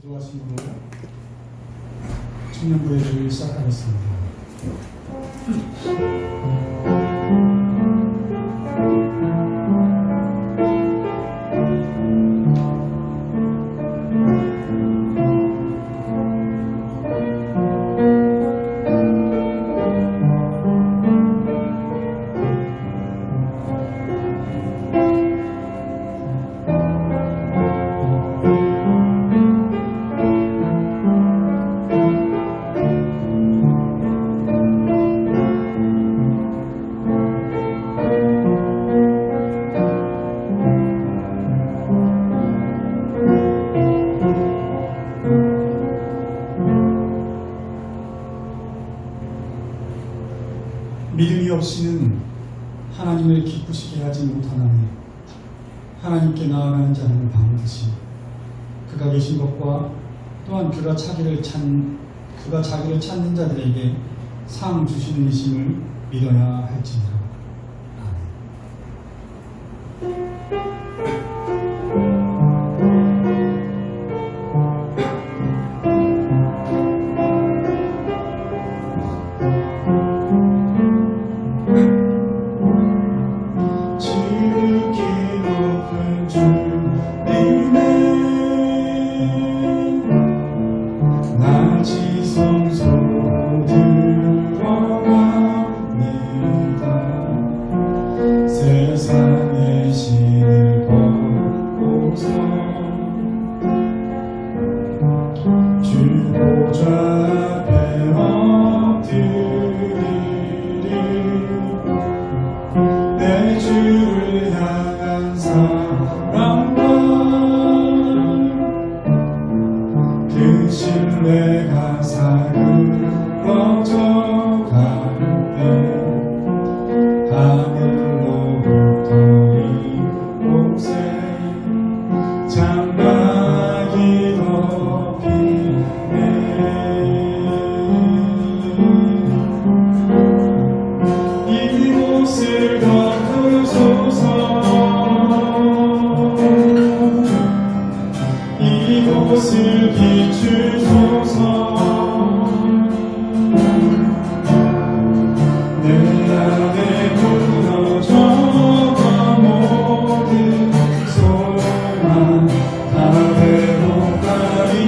기도하심으로 청년부회를 시작하겠습니다. 믿음이 없이는 하나님을 기쁘시게 하지 못하나니 하나님께 나아가는 자는 방듯이 그가 계신 것과 또한 그가 자기를 찾는 자들에게 상 주시는 이심을 믿어야 할지니라. 세상의 신을 걷고서 주 보좌 앞에 엎드리리. 내 주를 향한 사랑과 그 신뢰가 사그러져 갈 때 하늘로부터 이곳에 장막이 덮이네. 이곳을 덮으소서. 이곳을 비추소서. 내 안에 무너져가 모든 소망 다 회복하리니.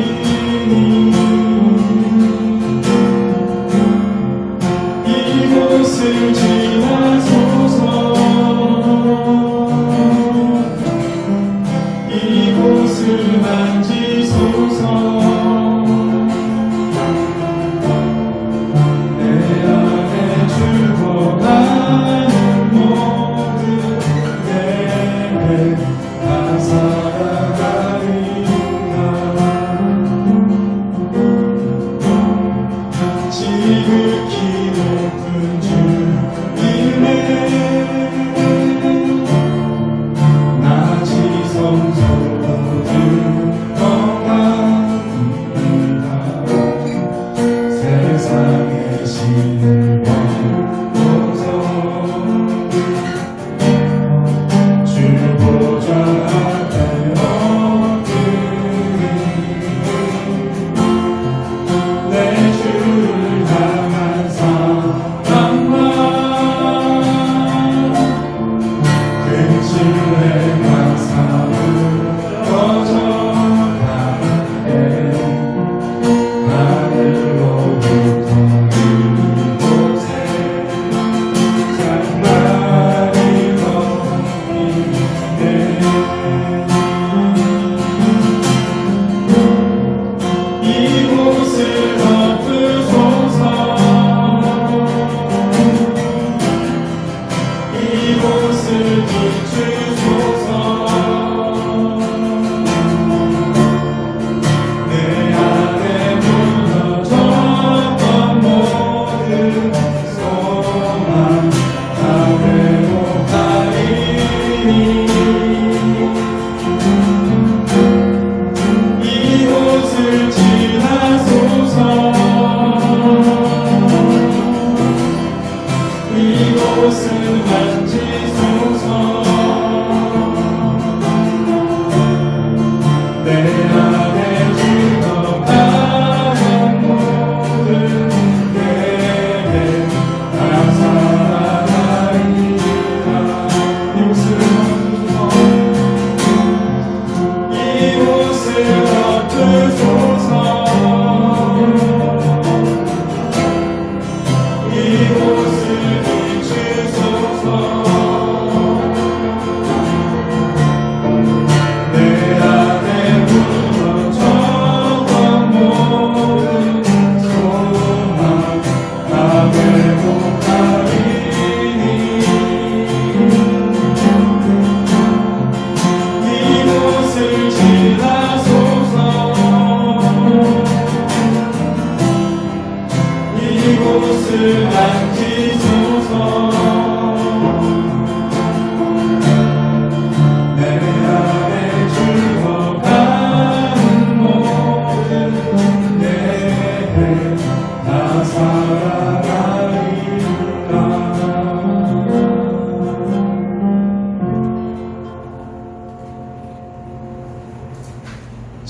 이곳을 지나소서. 이곳을 만지소서. 지극히 높은 주님의 낮이 성소로 들어가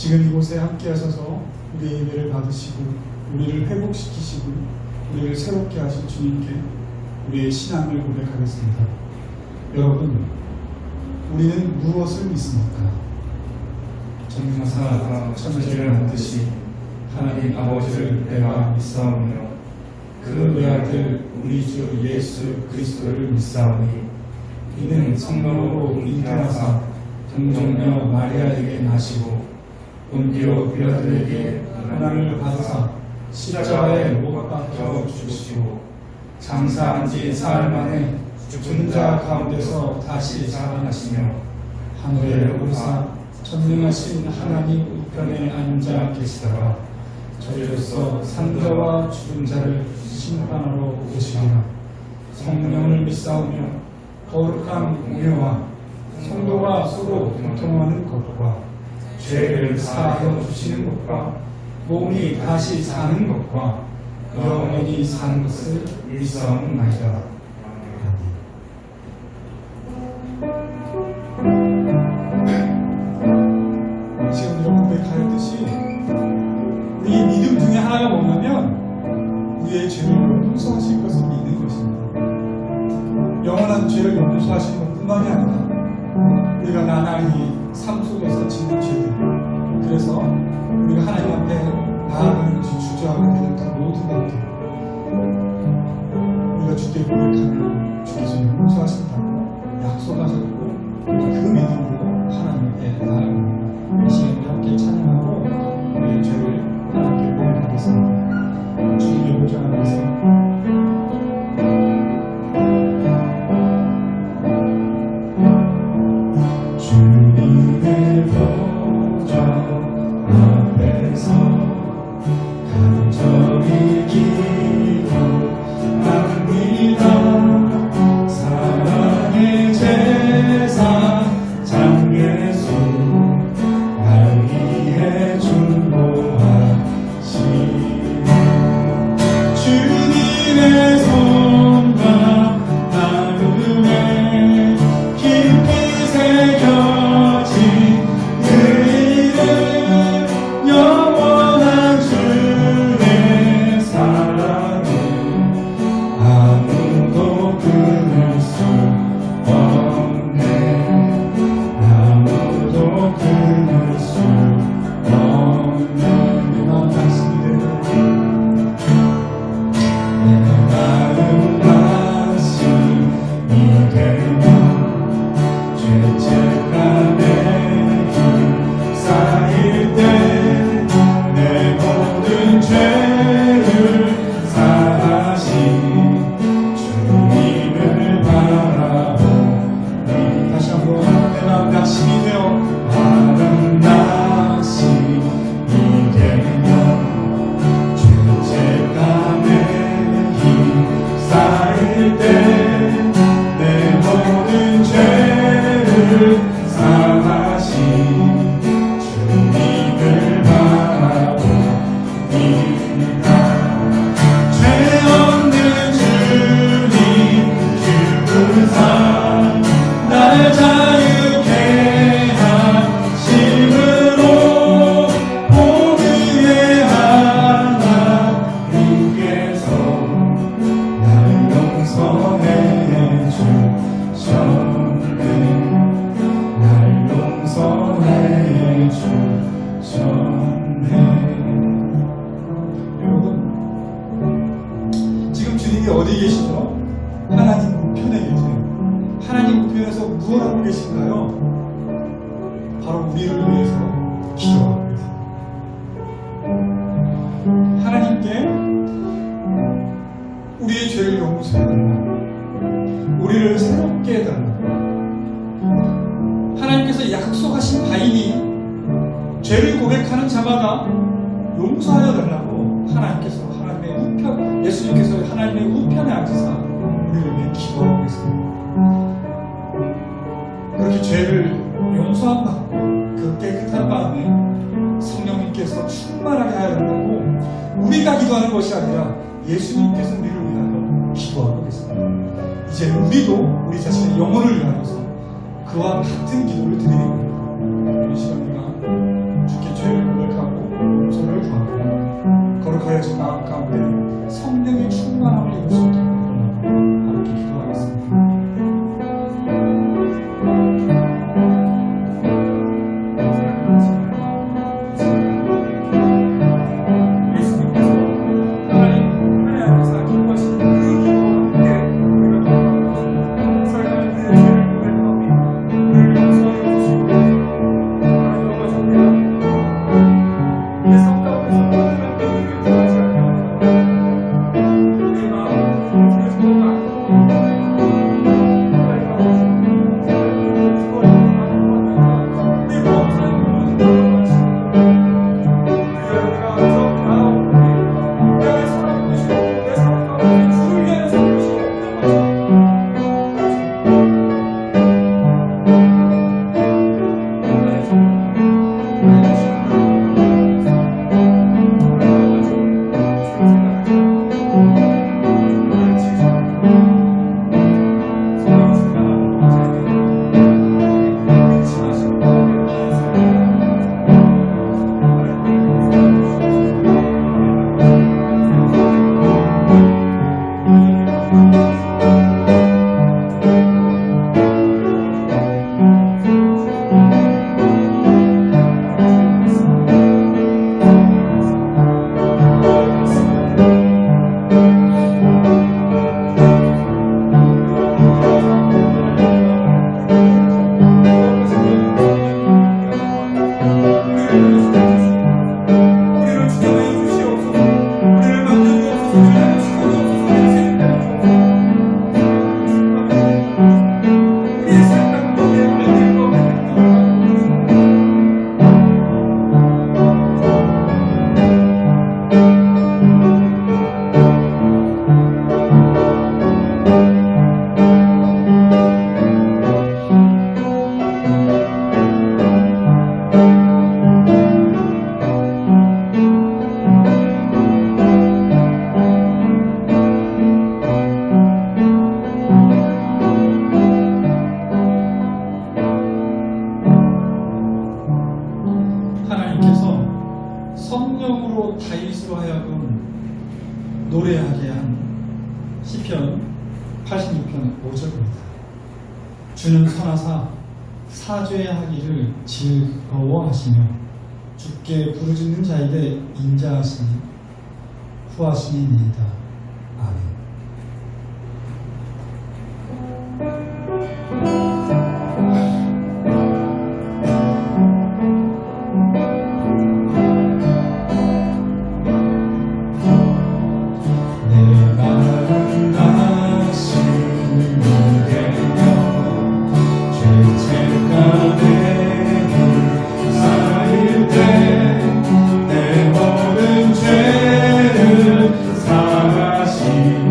지금 이곳에 함께 하셔서 우리의 예배를 받으시고 우리를 회복시키시고 우리를 새롭게 하신 주님께 우리의 신앙을 고백하겠습니다. 여러분, 우리는 무엇을 믿습니까? 전능하사 천지를 만드시 하나님 아버지를 내가 믿사오며 그 외아들 우리 주 예수 그리스도를 믿사오니 이는 성령으로 잉태하사 동정녀 마리아에게 나시고 본디오 빌라도에게 고난을 받으사 십자가에 못 박혀 죽으시고 장사한 지 사흘 만에 죽은 자 가운데서 다시 살아나시며 하늘에 오르사 전능하신 하나님 우편에 앉아 계시다가 저리로서 산자와 죽은 자를 심판하러 오시리라. 성령을 믿사오며 거룩한 공회와 성도가 서로 교통하는 것과 죄를 사하여 주시는 것과 몸이 다시 사는 것과 영원히 사는 것을 믿사옵나이다. 지금 이런 고백하였듯이 우리의 믿음 중에 하나가 뭐냐면 우리의 죄를 용서하실 것을 믿는 것입니다. 영원한 죄를 용서하시는 것뿐만이 아니라 우리가 나날이 삶 속에서 짓는 죄들, 그래서 우리가 하나님 앞에 나아가는 것이 주저하게 되는 그 모든 것들, 우리가 주께 고백하면 주께서 용서하신다고 약속하셨고 그 믿음으로 하나님 앞에 나아갑니다. 이 시간에 함께 찬양하고 우리의 죄를 하나님께 고백하겠습니다. 주님의 보좌 앞에서 주님의 보좌 앞에서 간절히 기도합니다. 사랑의 제사 장예수 날 위해 중보하시니 주님의 손과 나름에 깊이 새겨진 그 이름 영원한 주의 사랑은 아무도 끊을 수 없네. 아무도 끊을 수 없네. 내 마음 당신이 내 마음 당신이 되면 죄책감에 쌓일 때 내 모든 죄를 사하신 주님을 바라보니 다시 한번 내 마음 낙심이 되어 마음 낙심이 되면 죄책감에 힘 쌓일 때 내 모든 죄를 사하신 주님을 바라봅니다. 죄 없는 주님 주사 날 자유케 하심으로 보기에 하나님께서 날 용서해 주셨네. 날 용서해 주셨네. 여러분, 지금 주님이 어디 계시죠? 하나님 우편에 계세요. 하나님 우편에서 무엇 하고 계신가요? 바로 우리를 위해서 기도하고 계세요. 하나님께 우리의 죄를 용서해달라고, 우리를 새롭게 해달라고, 하나님께서 약속하신 바이니 죄를 고백하는 자마다 용서하여 달라고 하나님께서 하나님의 우편, 예수님께서 하나님의 우편에 앉으사 우리를 위해 기도하고 계십니다. 그렇게 죄를 용서함 받고 그 깨끗한 마음에 성령님께서 충만하게 하여 달라고 우리가 기도하는 것이 아니라 예수님께서 우리를 위하여 기도하고 계십니다. 이제 우리도 우리 자신의 영혼을 위하여서 그와 같은 기도를 드리는 거예요. 이 시간 우리가 주께 죄를 가진 마음 가운데 성령의 충만함을 입을 수 있도록 함께 기도하겠습니다. 하나님께서 성령으로 다윗으로 하여금 노래하게 한 시편 86편 5절입니다. 주는 선하사 사죄하기를 즐거워하시며 주께 부르짖는 자에게 인자하시니 후하시니이다. 아멘. 내 모든 죄를 사하시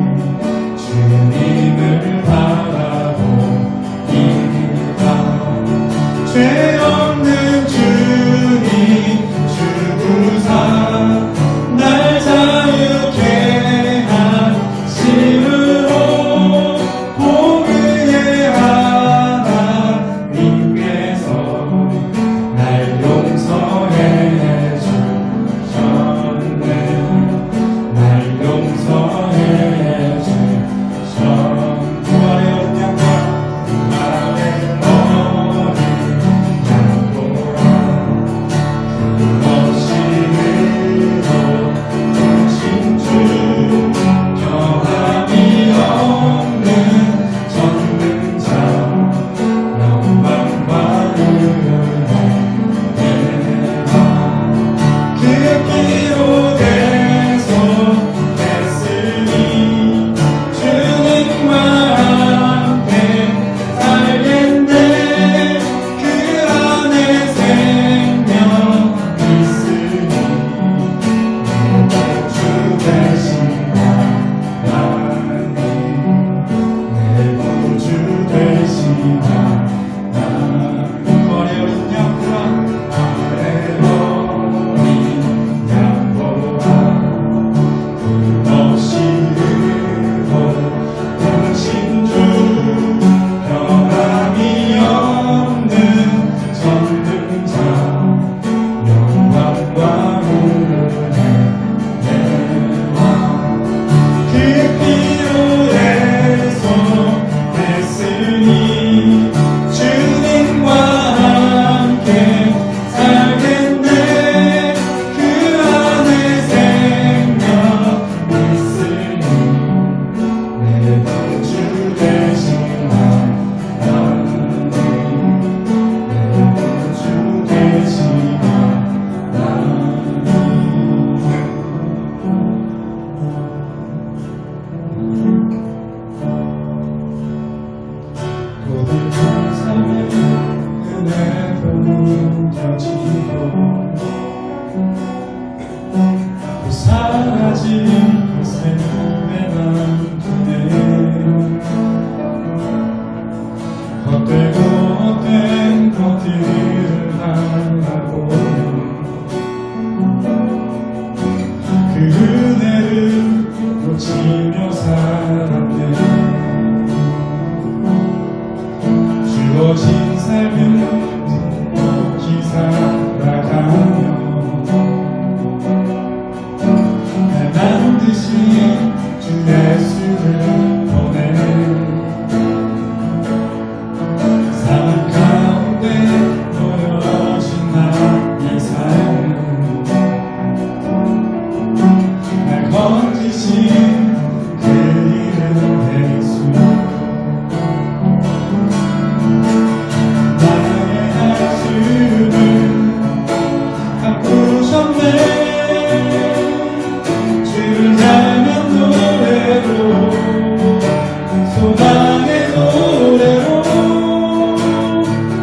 소망의 노래로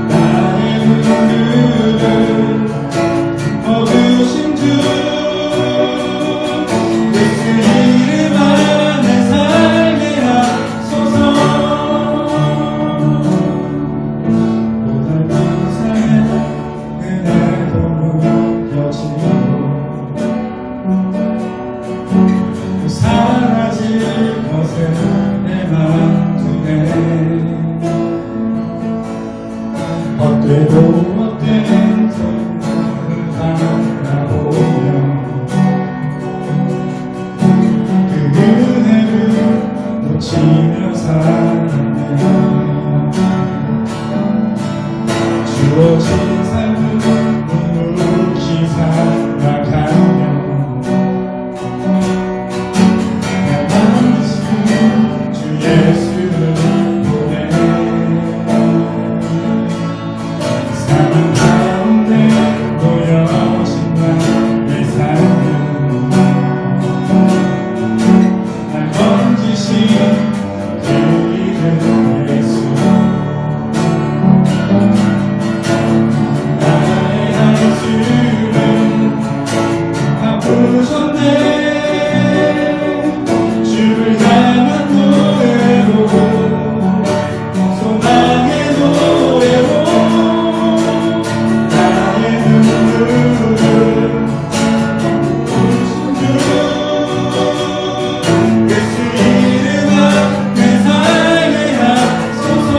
나의 무릎을 얻으신 주 예수 이름 안에 살게 하소서 고달픈 삶의 그날도 무뎌지고 사라질 것을 내 맘두네 헛되고 헛된 손을 바라보며 그 은혜를 놓치며 살았네 주어진 삶은 묵묵히 살아가며 주 예수를 보내 사랑 가운데 놓여진 나의 삶은 날 건지신 그 이름 예수 나의 한숨을 아프셨네 주를 향한 노래로 소망의 노래로 나의 눈물을 주 예수 이름 안에 살게 하소서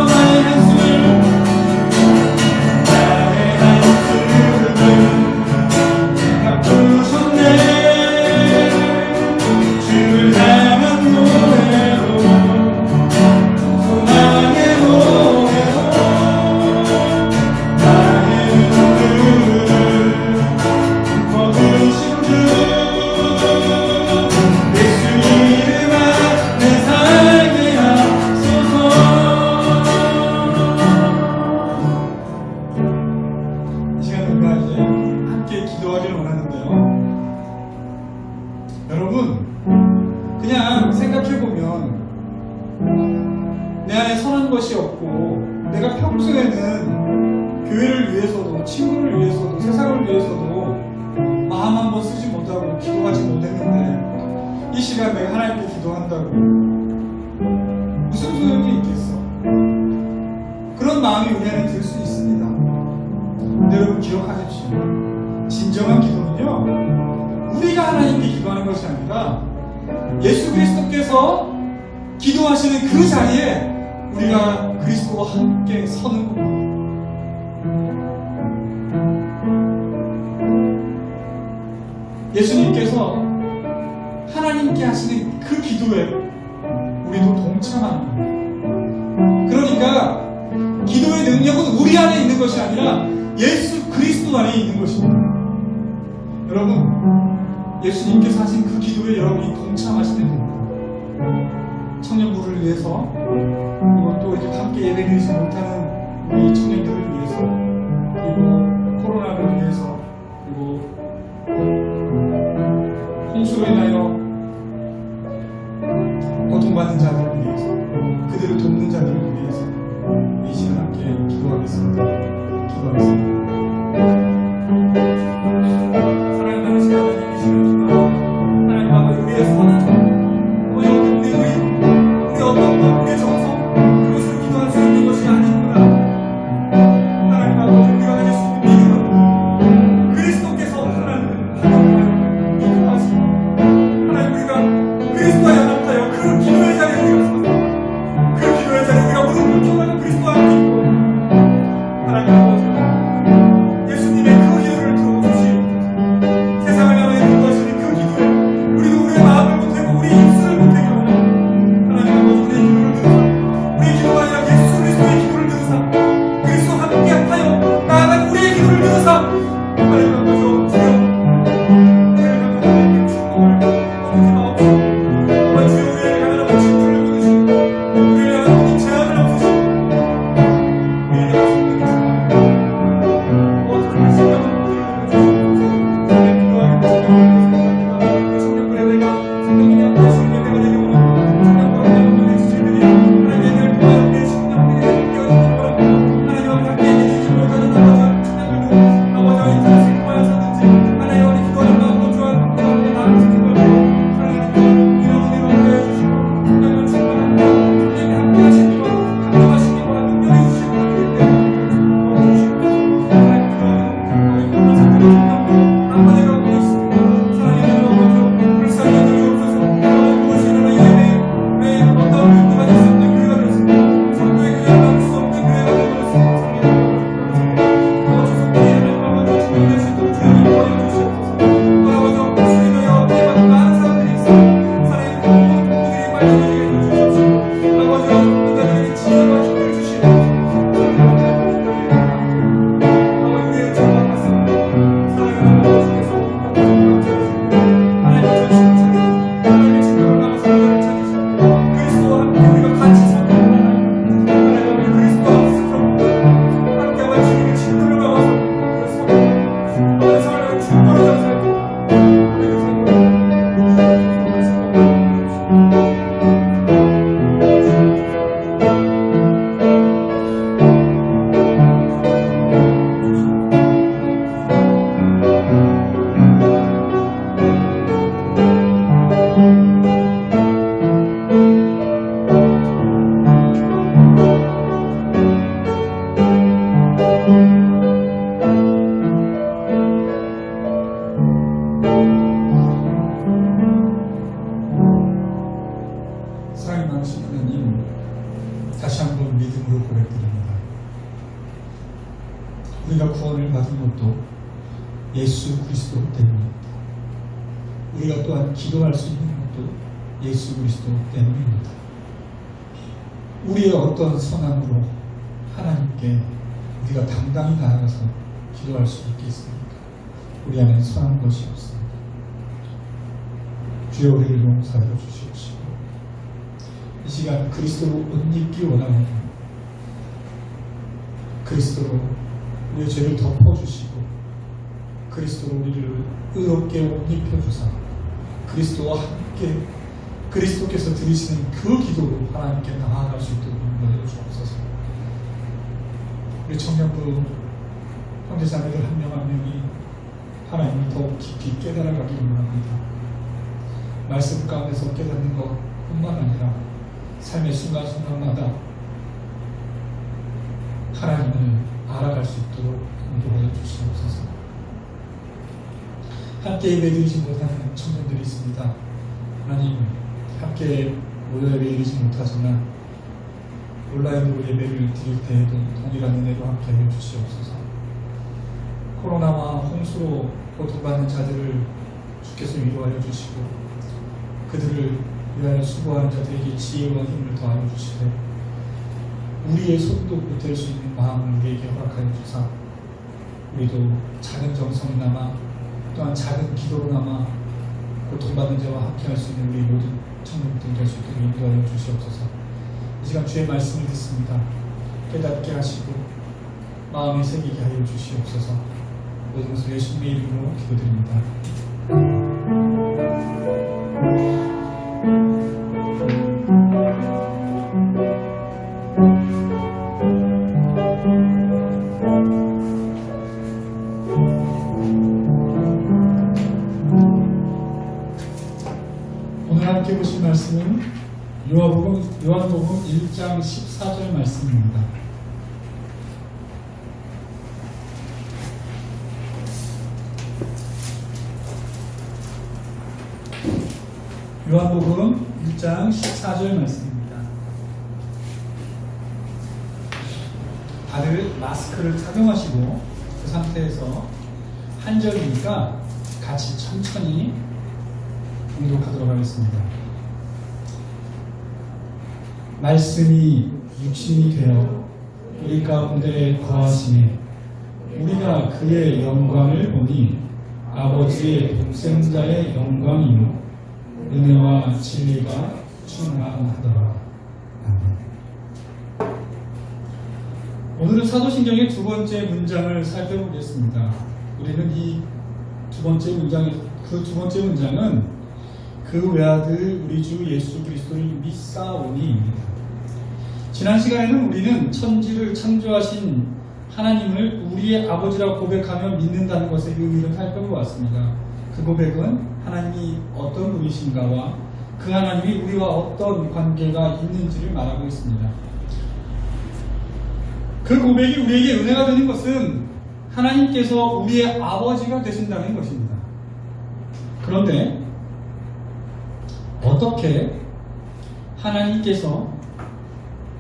나의 한숨을 아프셨네 주를 향한 노래로 소망의 노래로 나의 눈물을 거두신 주 예수 이름 안에 살게 하소서 이 시간 우리가 이제 함께 기도하기를 원하는데요. 여러분, 그냥 생각해보면 내 안에 선한 것이 없고 내가 평소에는 교회를 위해서도 친구를 위해서도 세상을 위해서도 마음 한번 쓰지 못하고 기도하지 못했는데 이 시간 내가 하나님께 기도한다고 무슨 소용이 있겠어? 그런 마음이 우리 안에 들 수 있습니다. 근데 여러분 기억하십시오. 진정한 기도는요, 우리가 하나님께 기도하는 것이 아니라 예수 그리스도께서 기도하시는 그 자리에 우리가 그리스도와 함께 서는 겁니다. 예수님께서 하나님께 하시는 그 기도에 우리도 동참합니다. 그러니까 기도의 능력은 우리 안에 있는 것이 아니라 예수 그리스도 안에 있는 것입니다. 여러분, 예수님께서 하신 그 기도에 여러분이 동참하시면 됩니다. 청년부를 위해서, 그리고 또 이렇게 함께 예배드리지 못하는 우리 청년들을 위해서, 그리고 코로나를 위해서, 그리고 홍수로 인하여 고통받는 자들을 위해서, 그들을 돕는 자들을 위해서 이 시간 함께 기도하겠습니다. 기도하겠습니다. 사랑하는 시간 하나님, 이 시간 하나님 아버지, 우리의 선한 우리 어떤 우리의 정성 그것을 기도할 수 있는 것이 아닙니다. 하나님 아버지, 우리가 가질 수 있는 믿음은 예수 그리스도 때문입니다. 우리가 또한 기도할 수 있는 것도 예수 그리스도 때문입니다. 우리의 어떤 선함으로 하나님께 우리가 당당히 나아가서 기도할 수 있겠습니까? 우리 안에 선한 것이 없습니다. 주여 우리를 용서하여 주시옵시고 이 시간 그리스도로 옷 입기 원하는 그리스도로 우리의 죄를 덮어주시고 그리스도로 우리를 의롭게 옷 입혀주사 그리스도와 함께 그리스도께서 들으시는 그 기도로 하나님께 나아갈 수 있도록 인도하여 주옵소서. 우리 청년부 형제자매들 한 명 한 명이 하나님을 더욱 깊이 깨달아가기를 원합니다. 말씀 가운데서 깨닫는 것뿐만 아니라 삶의 순간순간마다 하나님을 알아갈 수 있도록 인도하여 주시옵소서. 함께 예배드리지 못하는 청년들이 있습니다. 하나님 함께 모여 예배드리지 못하지만 온라인으로 예배를 드릴 때에도 동일한 은혜로 함께 해 주시옵소서. 코로나와 홍수로 고통받는 자들을 주께서 위로하여 주시고 그들을 위하여 수고하는 자들에게 지혜와 힘을 더하여 주시되 우리의 손도 보탤 수 있는 마음을 우리에게 허락하여 주사 우리도 작은 정성이나마 또한 작은 기도로나마 고통받는 자와 함께할 수 있는 우리 모든 청년들 될 수 있도록 인도하여 주시옵소서. 이 시간 주의 말씀을 듣습니다. 깨닫게 하시고 마음에 새기게 하여 주시옵소서. 모든 것을 예수님의 이름으로 기도드립니다. 오늘 함께 보신 말씀은 요한복음 1장 14절 말씀입니다. 요한복음 1장 14절 말씀입니다. 다들 마스크를 착용하시고 그 상태에서 한 절이니까 같이 천천히 공독하도록 하겠습니다. 말씀이 육신이 되어 우리 가운데 거하시니 우리가 그의 영광을 보니 아버지의 독생자의 영광이요 은혜와 진리가 충만하더라. 아멘. 오늘은 사도신경의 두 번째 문장을 살펴보겠습니다. 우리는 이 두 번째 문장은 그 외아들 우리 주 예수 그리스도를 믿사오니입니다. 지난 시간에는 우리는 천지를 창조하신 하나님을 우리의 아버지라고 고백하며 믿는다는 것의 의미를 살펴보았습니다. 그 고백은 하나님이 어떤 분이신가와 그 하나님이 우리와 어떤 관계가 있는지를 말하고 있습니다. 그 고백이 우리에게 은혜가 되는 것은 하나님께서 우리의 아버지가 되신다는 것입니다. 그런데 어떻게 하나님께서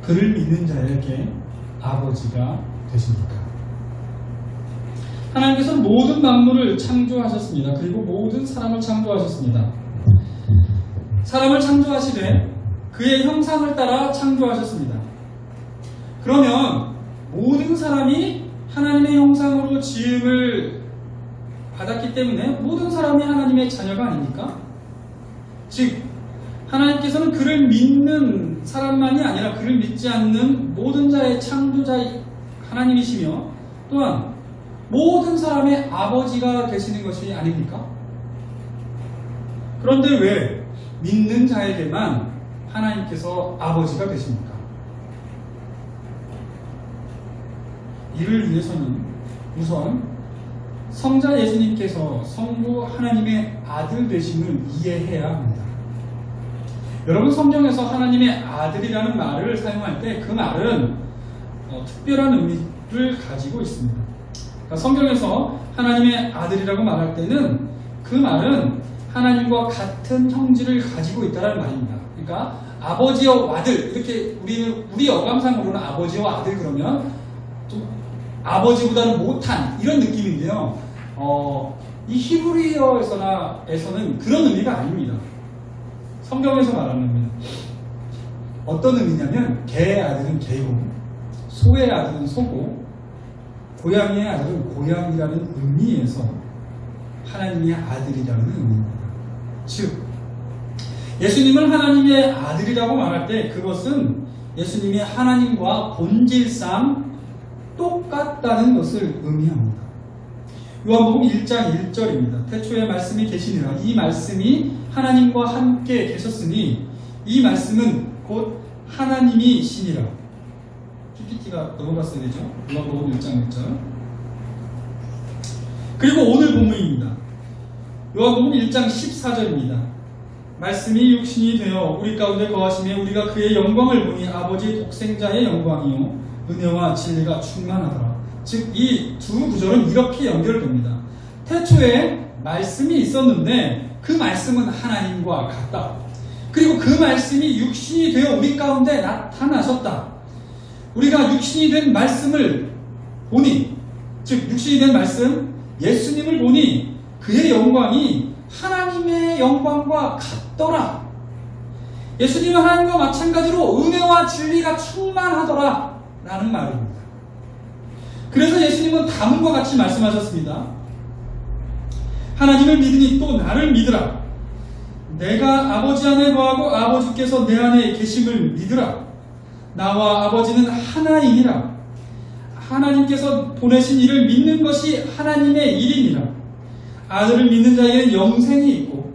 그를 믿는 자에게 아버지가 되십니까? 하나님께서는 모든 만물을 창조하셨습니다. 그리고 모든 사람을 창조하셨습니다. 사람을 창조하시되 그의 형상을 따라 창조하셨습니다. 그러면 모든 사람이 하나님의 형상으로 지음을 받았기 때문에 모든 사람이 하나님의 자녀가 아닙니까? 즉 하나님께서는 그를 믿는 사람만이 아니라 그를 믿지 않는 모든 자의 창조자 하나님이시며 또한 모든 사람의 아버지가 되시는 것이 아닙니까? 그런데 왜 믿는 자에게만 하나님께서 아버지가 되십니까? 이를 위해서는 우선 성자 예수님께서 성부 하나님의 아들 되심을 이해해야 합니다. 여러분 성경에서 하나님의 아들이라는 말을 사용할 때 그 말은 특별한 의미를 가지고 있습니다. 그러니까 성경에서 하나님의 아들이라고 말할 때는 그 말은 하나님과 같은 형질을 가지고 있다는 말입니다. 그러니까 아버지와 아들 이렇게 우리 어감상으로는 아버지와 아들 그러면 좀 아버지보다는 못한 이런 느낌인데요. 이 히브리어에서는 그런 의미가 아닙니다. 성경에서 말하는 의미는 어떤 의미냐면 개의 아들은 개고 소의 아들은 소고 고양이의 아들은 고양이라는 의미에서 하나님의 아들이라는 의미입니다. 즉 예수님을 하나님의 아들이라고 말할 때 그것은 예수님이 하나님과 본질상 똑같다는 것을 의미합니다. 요한복음 1장 1절입니다. 태초에 말씀이 계시니라. 이 말씀이 하나님과 함께 계셨으니 이 말씀은 곧 하나님이시니라. PPT가 넘어갔어야 되죠. 요한복음 1장 1절. 그리고 오늘 본문입니다. 요한복음 1장 14절입니다. 말씀이 육신이 되어 우리 가운데 거하시며 우리가 그의 영광을 보니 아버지 독생자의 영광이요 은혜와 진리가 충만하더라. 즉 이 두 구절은 이렇게 연결됩니다. 태초에 말씀이 있었는데 그 말씀은 하나님과 같다. 그리고 그 말씀이 육신이 되어 우리 가운데 나타나셨다. 우리가 육신이 된 말씀을 보니, 즉 육신이 된 말씀 예수님을 보니 그의 영광이 하나님의 영광과 같더라. 예수님은 하나님과 마찬가지로 은혜와 진리가 충만하더라 라는 말입니다. 그래서 예수님은 다음과 같이 말씀하셨습니다. 하나님을 믿으니 또 나를 믿으라. 내가 아버지 안에 거하고 아버지께서 내 안에 계심을 믿으라. 나와 아버지는 하나이니라. 하나님께서 보내신 이를 믿는 것이 하나님의 일이니라. 아들을 믿는 자에게는 영생이 있고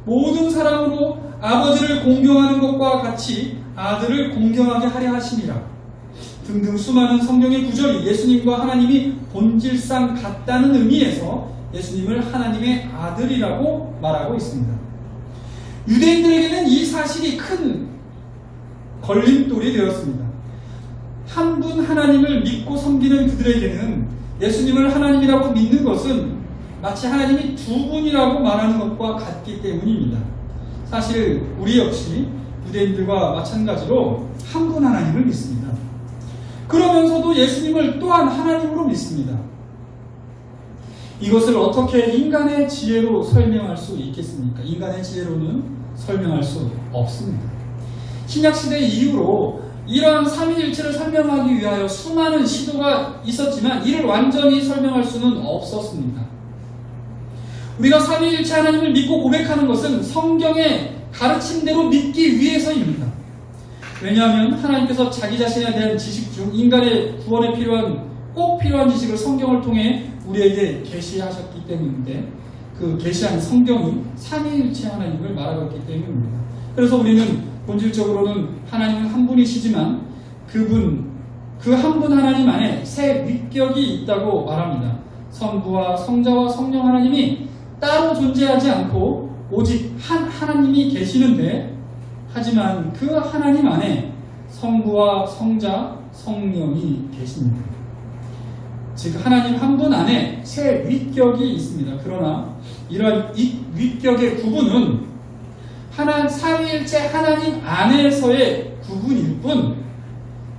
모든 사람으로 아버지를 공경하는 것과 같이 아들을 공경하게 하려 하심이라. 등등 수많은 성경의 구절이 예수님과 하나님이 본질상 같다는 의미에서 예수님을 하나님의 아들이라고 말하고 있습니다. 유대인들에게는 이 사실이 큰 걸림돌이 되었습니다. 한 분 하나님을 믿고 섬기는 그들에게는 예수님을 하나님이라고 믿는 것은 마치 하나님이 두 분이라고 말하는 것과 같기 때문입니다. 사실 우리 역시 유대인들과 마찬가지로 한 분 하나님을 믿습니다. 그러면서도 예수님을 또한 하나님으로 믿습니다. 이것을 어떻게 인간의 지혜로 설명할 수 있겠습니까? 인간의 지혜로는 설명할 수 없습니다. 신약시대 이후로 이러한 삼위일체를 설명하기 위하여 수많은 시도가 있었지만 이를 완전히 설명할 수는 없었습니다. 우리가 삼위일체 하나님을 믿고 고백하는 것은 성경의 가르침대로 믿기 위해서입니다. 왜냐하면 하나님께서 자기 자신에 대한 지식 중 인간의 구원에 꼭 필요한 지식을 성경을 통해 우리에게 계시하셨기 때문인데 그 계시한 성경이 삼위일체 하나님을 말하고 있기 때문입니다. 그래서 우리는 본질적으로는 하나님은 한 분이시지만 그 한 분 하나님 안에 세 위격이 있다고 말합니다. 성부와 성자와 성령 하나님이 따로 존재하지 않고 오직 한 하나님이 계시는데 하지만 그 하나님 안에 성부와 성자, 성령이 계십니다. 즉 하나님 한 분 안에 세 위격이 있습니다. 그러나 이러한 위격의 구분은 삼위일체 하나님 안에서의 구분일 뿐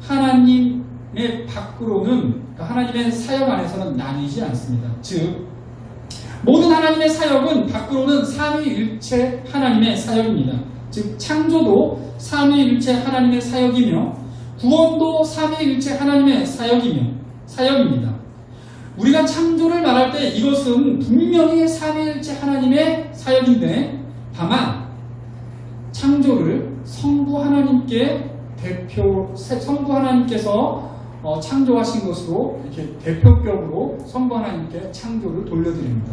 하나님의 밖으로는 하나님의 사역 안에서는 나뉘지 않습니다. 즉 모든 하나님의 사역은 밖으로는 삼위일체 하나님의 사역입니다. 즉 창조도 삼위일체 하나님의 사역이며 구원도 삼위일체 하나님의 사역입니다. 우리가 창조를 말할 때 이것은 분명히 삼위일체 하나님의 사역인데 다만 창조를 성부 하나님께서 창조하신 것으로 이렇게 대표격으로 성부 하나님께 창조를 돌려드립니다.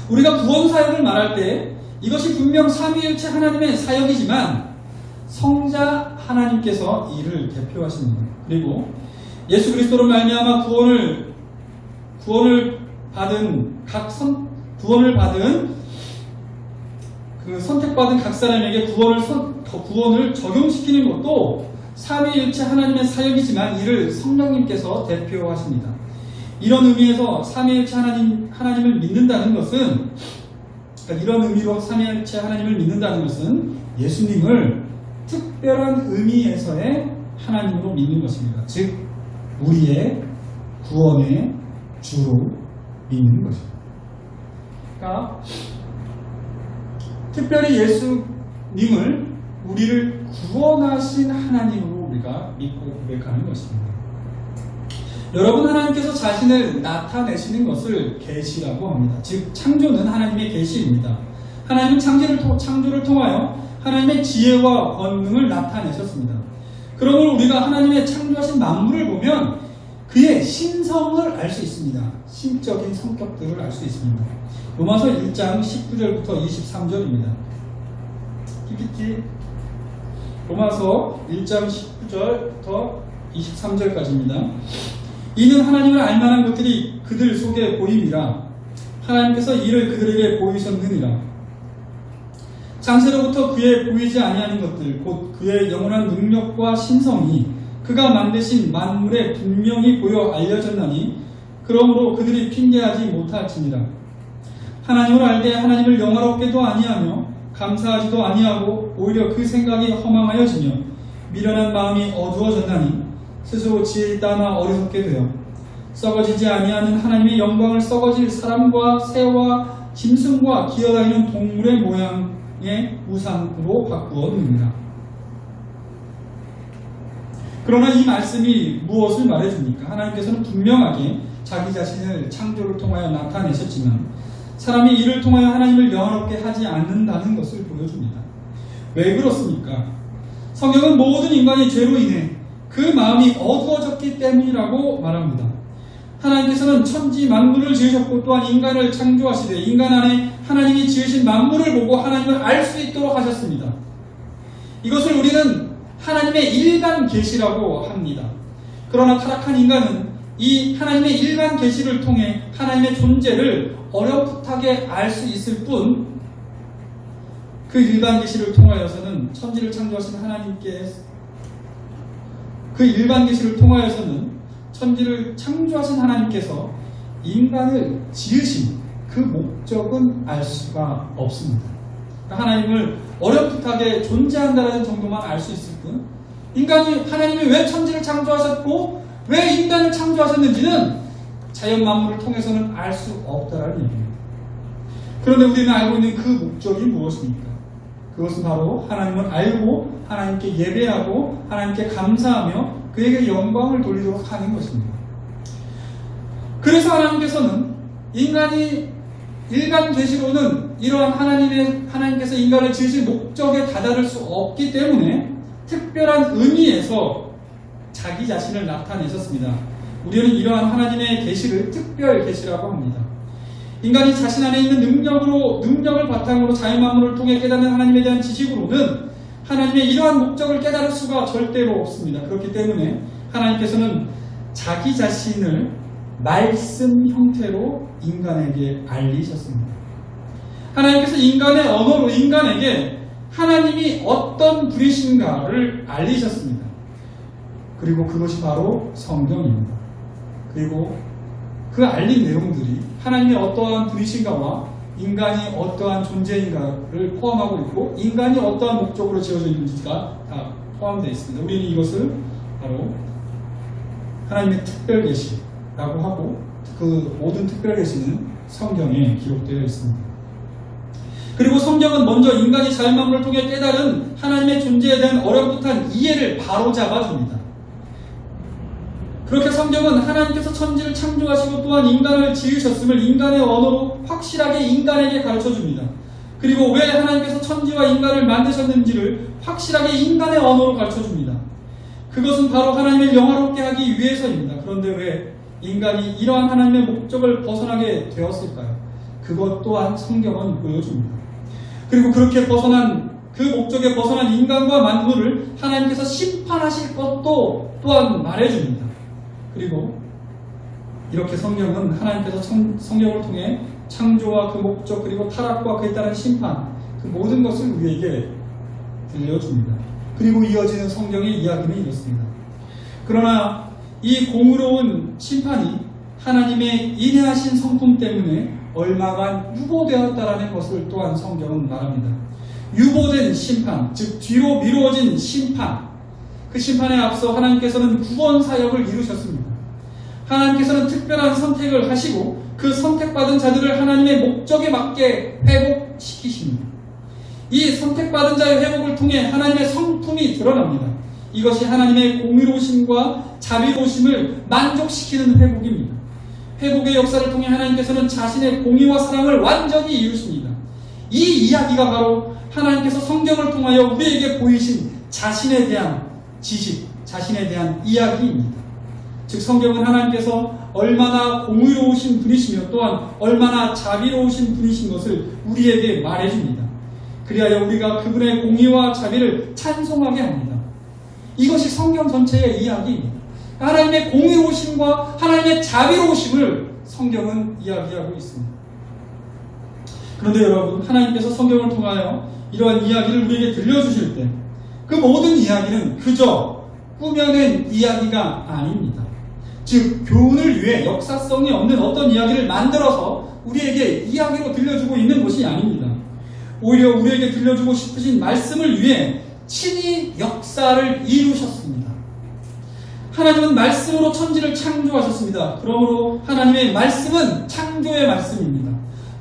우리가 구원 사역을 말할 때 이것이 분명 삼위일체 하나님의 사역이지만 성자 하나님께서 이를 대표하십니다. 그리고 예수 그리스도로 말미암아 구원을 받은 그 선택받은 각 사람에게 구원을 적용시키는 것도 삼위일체 하나님의 사역이지만 이를 성령님께서 대표하십니다. 이런 의미에서 삼위일체 하나님을 믿는다는 것은 이런 의미로 삼위일체 하나님을 믿는다는 것은 예수님을 특별한 의미에서의 하나님으로 믿는 것입니다. 즉 우리의 구원의 주로 믿는 거죠. 그러니까 특별히 예수님을 우리를 구원하신 하나님으로 우리가 믿고 고백하는 것입니다. 여러분, 하나님께서 자신을 나타내시는 것을 계시라고 합니다. 즉 창조는 하나님의 계시입니다. 하나님은 창조를 통하여 하나님의 지혜와 권능을 나타내셨습니다. 그러므로 우리가 하나님의 창조하신 만물을 보면 그의 신성을 알 수 있습니다. 신적인 성격들을 알 수 있습니다. 로마서 1장 19절부터 23절입니다. PPT 로마서 1장 19절부터 23절까지입니다. 이는 하나님을 알만한 것들이 그들 속에 보임이라 하나님께서 이를 그들에게 보이셨느니라. 장세로부터 그의 보이지 아니하는 것들 곧 그의 영원한 능력과 신성이 그가 만드신 만물에 분명히 보여 알려졌나니 그러므로 그들이 핑계하지 못할지니라. 하나님을 알되 하나님을 영화롭게도 아니하며 감사하지도 아니하고 오히려 그 생각이 허망하여지며 미련한 마음이 어두워졌나니 스스로 지혜 있다나 어리석게 되어 썩어지지 아니하는 하나님의 영광을 썩어질 사람과 새와 짐승과 기어다니는 동물의 모양의 우상으로 바꾸었느니라. 그러나 이 말씀이 무엇을 말해줍니까? 하나님께서는 분명하게 자기 자신을 창조를 통하여 나타내셨지만 사람이 이를 통하여 하나님을 영화롭게 하지 않는다는 것을 보여줍니다. 왜 그렇습니까? 성경은 모든 인간의 죄로 인해 그 마음이 어두워졌기 때문이라고 말합니다. 하나님께서는 천지 만물을 지으셨고 또한 인간을 창조하시되 인간 안에 하나님이 지으신 만물을 보고 하나님을 알 수 있도록 하셨습니다. 이것을 우리는 하나님의 일간 계시라고 합니다. 그러나 타락한 인간은 이 하나님의 일간 계시를 통해 하나님의 존재를 어렴풋하게 알 수 있을 뿐 그 일간 계시를 통하여서는 천지를 창조하신 하나님께 그 일간 계시를 통하여서는 천지를 창조하신 하나님께서 인간을 지으신 그 목적은 알 수가 없습니다. 하나님을 어렴풋하게 존재한다는 정도만 알 수 있을 뿐 인간이 하나님이 왜 천지를 창조하셨고 왜 인간을 창조하셨는지는 자연 만물을 통해서는 알 수 없다라는 얘기입니다. 그런데 우리는 알고 있는 그 목적이 무엇입니까? 그것은 바로 하나님을 알고 하나님께 예배하고 하나님께 감사하며 그에게 영광을 돌리도록 하는 것입니다. 그래서 하나님께서는 일간 계시로는 이러한 하나님께서 인간을 지으신 목적에 다다를 수 없기 때문에 특별한 의미에서 자기 자신을 나타내셨습니다. 우리는 이러한 하나님의 계시를 특별 계시라고 합니다. 인간이 자신 안에 있는 능력을 바탕으로 자연 만물을 통해 깨닫는 하나님에 대한 지식으로는 하나님의 이러한 목적을 깨달을 수가 절대로 없습니다. 그렇기 때문에 하나님께서는 자기 자신을 말씀 형태로 인간에게 알리셨습니다. 하나님께서 인간의 언어로 인간에게 하나님이 어떤 분이신가를 알리셨습니다. 그리고 그것이 바로 성경입니다. 그리고 그 알린 내용들이 하나님의 어떠한 분이신가와 인간이 어떠한 존재인가를 포함하고 있고 인간이 어떠한 목적으로 지어져 있는지가 다 포함되어 있습니다. 우리는 이것을 바로 하나님의 특별 계시라고 하고 그 모든 특별 계시는 성경에 기록되어 있습니다. 그리고 성경은 먼저 인간이 자연 만물을 통해 깨달은 하나님의 존재에 대한 어렴풋한 이해를 바로잡아줍니다. 그렇게 성경은 하나님께서 천지를 창조하시고 또한 인간을 지으셨음을 인간의 언어로 확실하게 인간에게 가르쳐줍니다. 그리고 왜 하나님께서 천지와 인간을 만드셨는지를 확실하게 인간의 언어로 가르쳐줍니다. 그것은 바로 하나님을 영화롭게 하기 위해서입니다. 그런데 왜 인간이 이러한 하나님의 목적을 벗어나게 되었을까요? 그것 또한 성경은 보여줍니다. 그리고 그렇게 그 목적에 벗어난 인간과 만물을 하나님께서 심판하실 것도 또한 말해줍니다. 그리고 이렇게 성경은 하나님께서 성경을 통해 창조와 그 목적 그리고 타락과 그에 따른 심판 그 모든 것을 우리에게 들려줍니다. 그리고 이어지는 성경의 이야기는 이렇습니다. 그러나 이 공의로운 심판이 하나님의 인내하신 성품 때문에 얼마간 유보되었다라는 것을 또한 성경은 말합니다. 유보된 심판, 즉 뒤로 미루어진 심판, 그 심판에 앞서 하나님께서는 구원 사역을 이루셨습니다. 하나님께서는 특별한 선택을 하시고 그 선택받은 자들을 하나님의 목적에 맞게 회복시키십니다. 이 선택받은 자의 회복을 통해 하나님의 성품이 드러납니다. 이것이 하나님의 공의로우심과 자비로우심을 만족시키는 회복입니다. 회복의 역사를 통해 하나님께서는 자신의 공의와 사랑을 완전히 이루십니다. 이 이야기가 바로 하나님께서 성경을 통하여 우리에게 보이신 자신에 대한 지식, 자신에 대한 이야기입니다. 즉 성경은 하나님께서 얼마나 공의로우신 분이시며 또한 얼마나 자비로우신 분이신 것을 우리에게 말해줍니다. 그리하여 우리가 그분의 공의와 자비를 찬송하게 합니다. 이것이 성경 전체의 이야기입니다. 하나님의 공의로우심과 하나님의 자비로우심을 성경은 이야기하고 있습니다. 그런데 여러분, 하나님께서 성경을 통하여 이러한 이야기를 우리에게 들려주실 때 그 모든 이야기는 그저 꾸며낸 이야기가 아닙니다. 즉 교훈을 위해 역사성이 없는 어떤 이야기를 만들어서 우리에게 이야기로 들려주고 있는 것이 아닙니다. 오히려 우리에게 들려주고 싶으신 말씀을 위해 친히 역사를 이루셨습니다. 하나님은 말씀으로 천지를 창조하셨습니다. 그러므로 하나님의 말씀은 창조의 말씀입니다.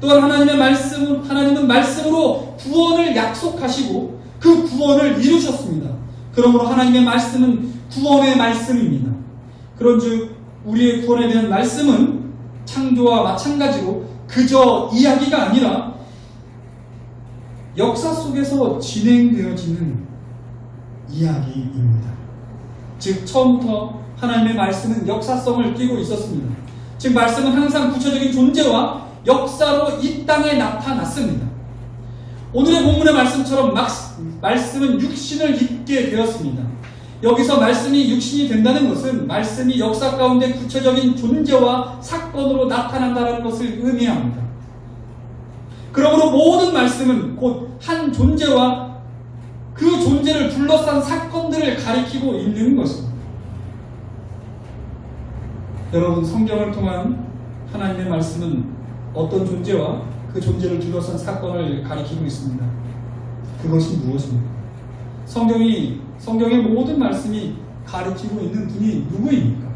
또한 하나님은 말씀으로 구원을 약속하시고 그 구원을 이루셨습니다. 그러므로 하나님의 말씀은 구원의 말씀입니다. 그런즉 우리의 구원에 대한 말씀은 창조와 마찬가지로 그저 이야기가 아니라 역사 속에서 진행되어지는 이야기입니다. 즉 처음부터 하나님의 말씀은 역사성을 띠고 있었습니다. 즉 말씀은 항상 구체적인 존재와 역사로 이 땅에 나타났습니다. 오늘의 본문의 말씀처럼 말씀은 육신을 입게 되었습니다. 여기서 말씀이 육신이 된다는 것은 말씀이 역사 가운데 구체적인 존재와 사건으로 나타난다는 것을 의미합니다. 그러므로 모든 말씀은 곧 한 존재와 그 존재를 둘러싼 사건들을 가리키고 있는 것입니다. 여러분, 성경을 통한 하나님의 말씀은 어떤 존재와 그 존재를 둘러싼 사건을 가리키고 있습니다. 그것이 무엇입니까? 성경의 모든 말씀이 가리키고 있는 분이 누구입니까?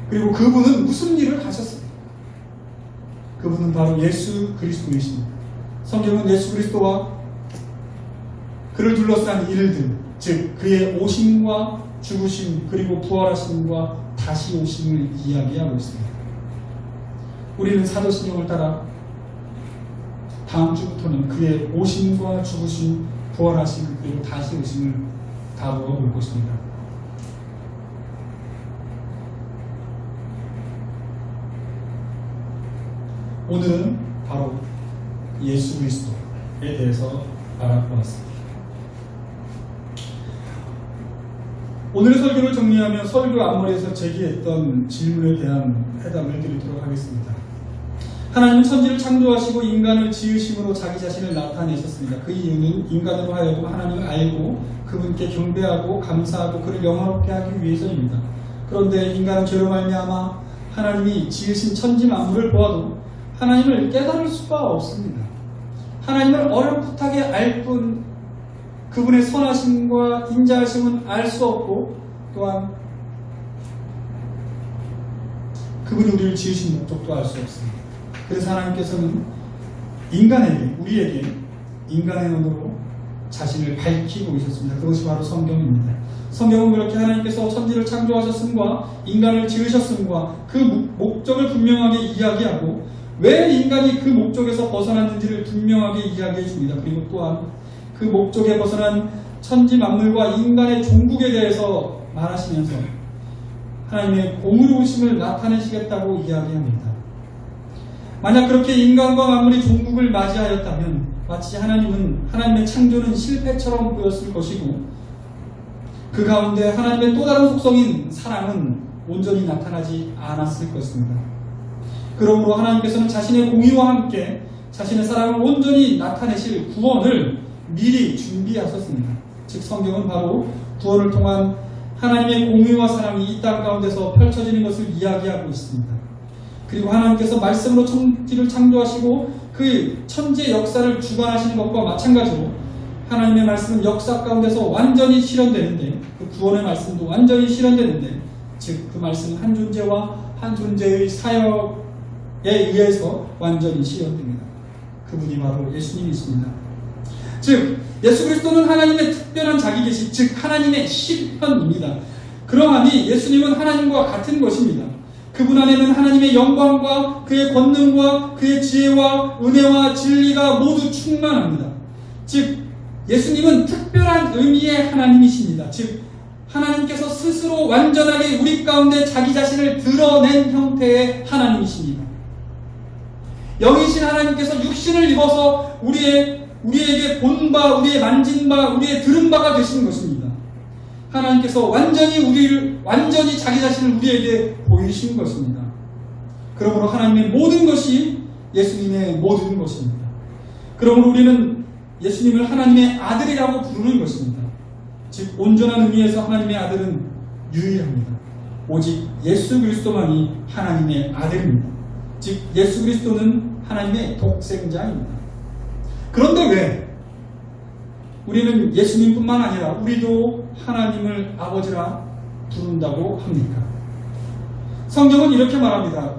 그리고 그분은 무슨 일을 하셨습니까? 그분은 바로 예수 그리스도이십니다. 성경은 예수 그리스도와 그를 둘러싼 일들, 즉 그의 오심과 죽으심 그리고 부활하심과 다시 오심을 이야기하고 있습니다. 우리는 사도신경을 따라 다음 주부터는 그의 오심과 죽으심, 부활하심 그리고 다시 오심을 다루어 볼 것입니다. 오늘은 바로 예수 그리스도에 대해서 알아보았습니다. 오늘의 설교를 정리하면 설교 앞머리에서 제기했던 질문에 대한 해답을 드리도록 하겠습니다. 하나님은 천지를 창조하시고 인간을 지으심으로 자기 자신을 나타내셨습니다. 그 이유는 인간으로 하여금 하나님을 알고 그분께 경배하고 감사하고 그를 영화롭게 하기 위해서입니다. 그런데 인간은 죄로 말미암아 하나님이 지으신 천지 만물을 보아도 하나님을 깨달을 수가 없습니다. 하나님을 어렴풋하게 알 뿐 그분의 선하심과 인자하심은 알 수 없고 또한 그분이 우리를 지으신 목적도 알 수 없습니다. 그래서 하나님께서는 우리에게 인간의 눈으로 자신을 밝히고 있었습니다. 그것이 바로 성경입니다. 성경은 그렇게 하나님께서 천지를 창조하셨음과 인간을 지으셨음과 그 목적을 분명하게 이야기하고 왜 인간이 그 목적에서 벗어났는지를 분명하게 이야기해 줍니다. 그리고 또한 그 목적에 벗어난 천지 만물과 인간의 종국에 대해서 말하시면서 하나님의 공의로우심을 나타내시겠다고 이야기합니다. 만약 그렇게 인간과 만물이 종국을 맞이하였다면 마치 하나님의 창조는 실패처럼 보였을 것이고 그 가운데 하나님의 또 다른 속성인 사랑은 온전히 나타나지 않았을 것입니다. 그러므로 하나님께서는 자신의 공의와 함께 자신의 사랑을 온전히 나타내실 구원을 미리 준비하셨습니다. 즉 성경은 바로 구원을 통한 하나님의 공의와 사랑이 이 땅 가운데서 펼쳐지는 것을 이야기하고 있습니다. 그리고 하나님께서 말씀으로 천지를 창조하시고 그 천지의 역사를 주관하시는 것과 마찬가지로 하나님의 말씀은 역사 가운데서 완전히 실현되는데 그 구원의 말씀도 완전히 실현되는데 즉 그 말씀은 한 존재와 한 존재의 사역 의해서 완전히 실현됩니다. 그분이 바로 예수님이십니다. 즉 예수 그리스도는 하나님의 특별한 자기 계시, 즉 하나님의 실현입니다. 그러하니 예수님은 하나님과 같은 것입니다. 그분 안에는 하나님의 영광과 그의 권능과 그의 지혜와 은혜와 진리가 모두 충만합니다. 즉 예수님은 특별한 의미의 하나님이십니다. 즉 하나님께서 스스로 완전하게 우리 가운데 자기 자신을 드러낸 형태의 하나님이십니다. 영이신 하나님께서 육신을 입어서 우리에게 본 바, 우리의 만진 바, 우리의 들은 바가 되신 것입니다. 하나님께서 완전히 자기 자신을 우리에게 보이신 것입니다. 그러므로 하나님의 모든 것이 예수님의 모든 것입니다. 그러므로 우리는 예수님을 하나님의 아들이라고 부르는 것입니다. 즉 온전한 의미에서 하나님의 아들은 유일합니다. 오직 예수 그리스도만이 하나님의 아들입니다. 즉 예수 그리스도는 하나님의 독생자입니다. 그런데 왜 우리는 예수님뿐만 아니라 우리도 하나님을 아버지라 부른다고 합니까? 성경은 이렇게 말합니다.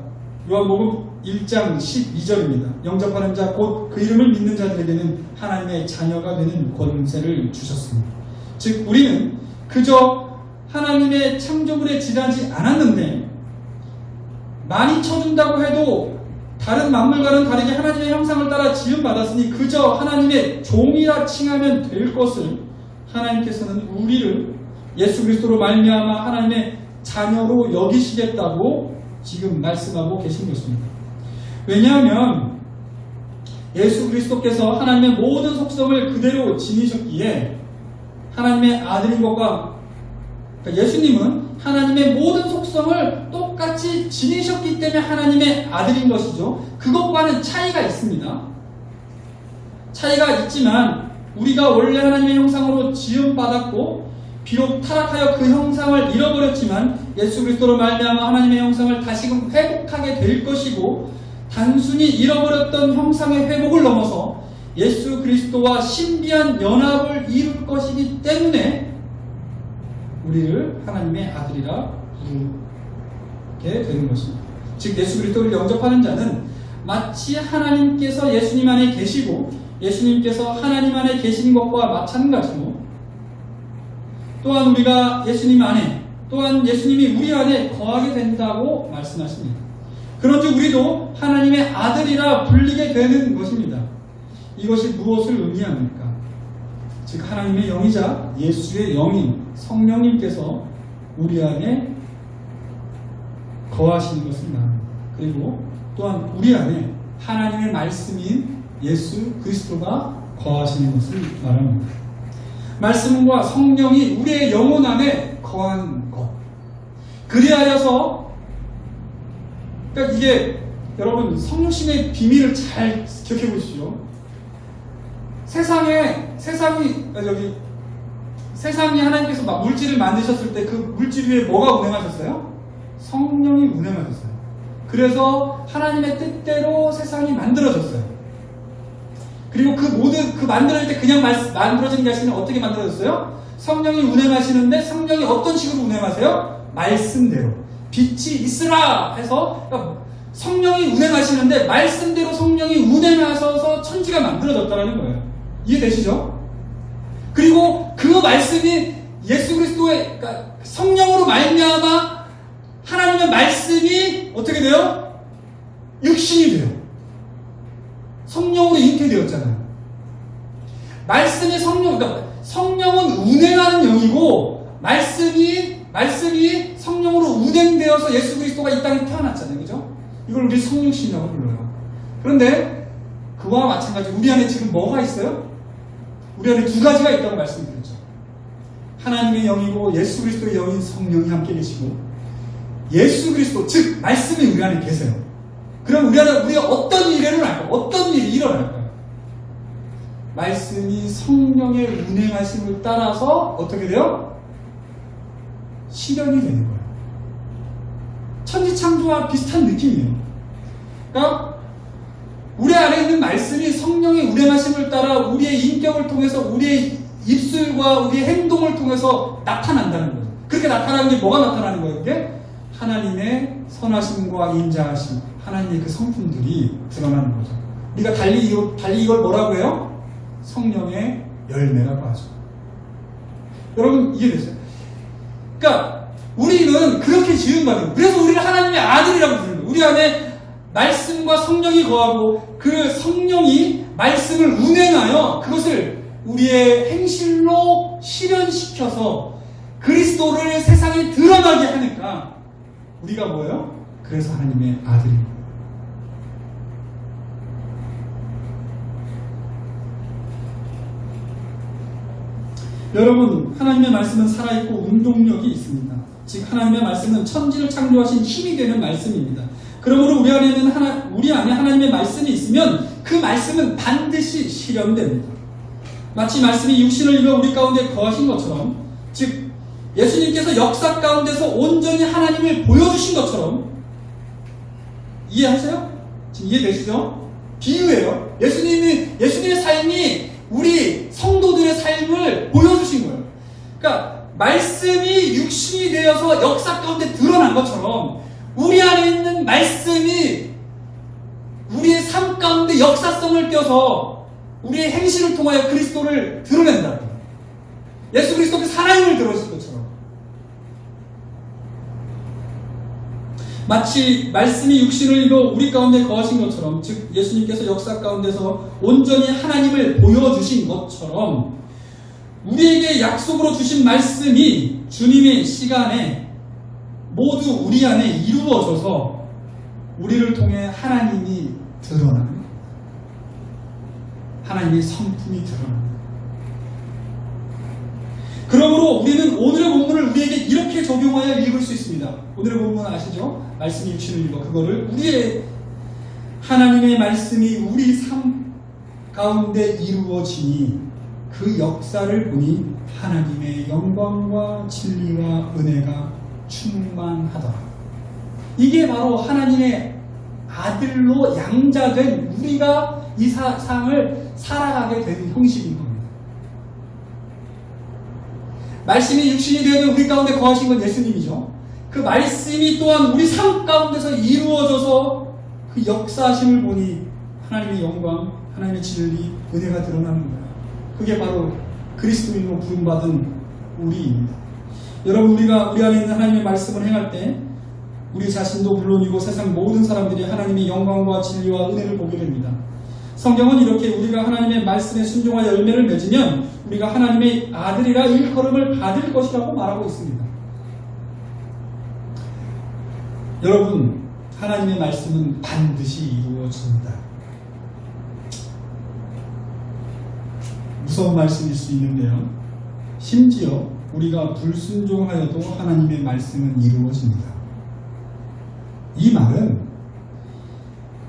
요한복음 1장 12절입니다. 영접하는 자 곧 그 이름을 믿는 자들에게는 하나님의 자녀가 되는 권세를 주셨습니다. 즉 우리는 그저 하나님의 창조물에 지나지 않았는데 많이 쳐준다고 해도 다른 만물과는 다르게 하나님의 형상을 따라 지음받았으니 그저 하나님의 종이라 칭하면 될 것을 하나님께서는 우리를 예수 그리스도로 말미암아 하나님의 자녀로 여기시겠다고 지금 말씀하고 계신 것입니다. 왜냐하면 예수 그리스도께서 하나님의 모든 속성을 그대로 지니셨기에 하나님의 아들인 것과 그러니까 예수님은 하나님의 모든 속성을 똑같이 지니셨기 때문에 하나님의 아들인 것이죠. 그것과는 차이가 있습니다. 차이가 있지만 우리가 원래 하나님의 형상으로 지음받았고 비록 타락하여 그 형상을 잃어버렸지만 예수 그리스도로 말미암아 하나님의 형상을 다시금 회복하게 될 것이고 단순히 잃어버렸던 형상의 회복을 넘어서 예수 그리스도와 신비한 연합을 이룰 것이기 때문에 우리를 하나님의 아들이라 부르게 되는 것입니다. 즉 예수 그리스도를 영접하는 자는 마치 하나님께서 예수님 안에 계시고 예수님께서 하나님 안에 계신 것과 마찬가지로 또한 우리가 예수님 안에 또한 예수님이 우리 안에 거하게 된다고 말씀하십니다. 그런즉 우리도 하나님의 아들이라 불리게 되는 것입니다. 이것이 무엇을 의미합니까? 즉 하나님의 영이자 예수의 영인 성령님께서 우리 안에 거하시는 것을 말합니다. 그리고 또한 우리 안에 하나님의 말씀인 예수 그리스도가 거하시는 것을 말합니다. 말씀과 성령이 우리의 영혼 안에 거하는 것. 그리하여서 그러니까 이게 여러분 성령심의 비밀을 잘 기억해 보십시오. 세상이 하나님께서 막 물질을 만드셨을 때 그 물질 위에 뭐가 운행하셨어요? 성령이 운행하셨어요. 그래서 하나님의 뜻대로 세상이 만들어졌어요. 그리고 그 만들어질 때 그냥 만들어진 게 아니라 어떻게 만들어졌어요? 성령이 운행하시는데 성령이 어떤 식으로 운행하세요? 말씀대로. 빛이 있으라 해서 그러니까 성령이 운행하시는데 말씀대로 성령이 운행하셔서 천지가 만들어졌다는 거예요. 이해되시죠? 그리고 그 말씀이 예수 그리스도의 그러니까 성령으로 말미암아 하나님의 말씀이 어떻게 돼요? 육신이 돼요. 성령으로 잉태되었잖아요. 말씀이 그러니까 성령은 운행하는 영이고 말씀이 성령으로 운행되어서 예수 그리스도가 이 땅에 태어났잖아요. 그죠? 이걸 우리 성령신이라고 불러요. 그런데 그와 마찬가지 우리 안에 지금 뭐가 있어요? 우리 안에 두 가지가 있다고 말씀드렸죠. 하나님의 영이고 예수 그리스도의 영인 성령이 함께 계시고 예수 그리스도 즉 말씀이 우리 안에 계세요. 그럼 우리가 어떤 일을 할까요? 어떤 일이 일어날까요? 말씀이 성령의 운행하심을 따라서 어떻게 돼요? 실현이 되는 거예요. 천지창조와 비슷한 느낌이에요. 그러니까 우리 안에 있는 말씀이 성령의 운행하심을 따라 우리의 인격을 통해서 우리의 입술과 우리의 행동을 통해서 나타난다는 거죠. 그렇게 나타나는 게 뭐가 나타나는 거예요? 이게 하나님의 선하심과 인자하심, 하나님의 그 성품들이 드러나는 거죠. 우리가 달리 이걸 뭐라고 해요? 성령의 열매라고 하죠. 여러분 이해되세요? 그러니까 우리는 그렇게 지음받은, 그래서 우리를 하나님의 아들이라고 부르는 거예요. 우리 안에 말씀과 성령이 거하고 그 성령이 말씀을 운행하여 그것을 우리의 행실로 실현시켜서 그리스도를 세상에 드러나게 하니까 우리가 뭐예요? 그래서 하나님의 아들입니다. 여러분, 하나님의 말씀은 살아있고 운동력이 있습니다. 즉 하나님의 말씀은 천지를 창조하신 힘이 되는 말씀입니다. 그러므로 우리 안에 하나님의 말씀이 있으면 그 말씀은 반드시 실현됩니다. 마치 말씀이 육신을 입어 우리 가운데 거하신 것처럼, 즉 예수님께서 역사 가운데서 온전히 하나님을 보여주신 것처럼, 이해하세요? 지금 이해되시죠? 비유예요. 예수님의 삶이 우리 성도들의 삶을 보여주신 거예요. 그러니까 말씀이 육신이 되어서 역사 가운데 드러난 것처럼 우리 안에 있는 말씀이 우리의 삶 가운데 역사성을 띄어서 우리의 행실을 통하여 그리스도를 드러낸다. 예수 그리스도께서 하나님을 드러내신 것처럼, 마치 말씀이 육신을 입어 우리 가운데 거하신 것처럼, 즉 예수님께서 역사 가운데서 온전히 하나님을 보여주신 것처럼 우리에게 약속으로 주신 말씀이 주님의 시간에 모두 우리 안에 이루어져서 우리를 통해 하나님이 드러나는, 하나님의 성품이 드러나는. 그러므로 우리는 오늘의 본문을 우리에게 이렇게 적용하여 읽을 수 있습니다. 오늘의 본문 아시죠? 말씀이 육신을 입어, 그거를 우리의 하나님의 말씀이 우리 삶 가운데 이루어지니 그 역사를 보니 하나님의 영광과 진리와 은혜가 충만하더라. 이게 바로 하나님의 아들로 양자된 우리가 이 세상을 살아가게 된 형식인 겁니다. 말씀이 육신이 되어도 우리 가운데 거하신 건 예수님이죠. 그 말씀이 또한 우리 삶 가운데서 이루어져서 그 역사하심을 보니 하나님의 영광, 하나님의 진리, 은혜가 드러나는 거예요. 그게 바로 그리스도인으로 부름받은 우리입니다. 여러분, 우리가 우리 안에 있는 하나님의 말씀을 행할 때 우리 자신도 물론이고 세상 모든 사람들이 하나님의 영광과 진리와 은혜를 보게 됩니다. 성경은 이렇게 우리가 하나님의 말씀에 순종하여 열매를 맺으면 우리가 하나님의 아들이라 일컬음을 받을 것이라고 말하고 있습니다. 여러분, 하나님의 말씀은 반드시 이루어진다. 무서운 말씀일 수 있는데요, 심지어 우리가 불순종하여도 하나님의 말씀은 이루어집니다. 이 말은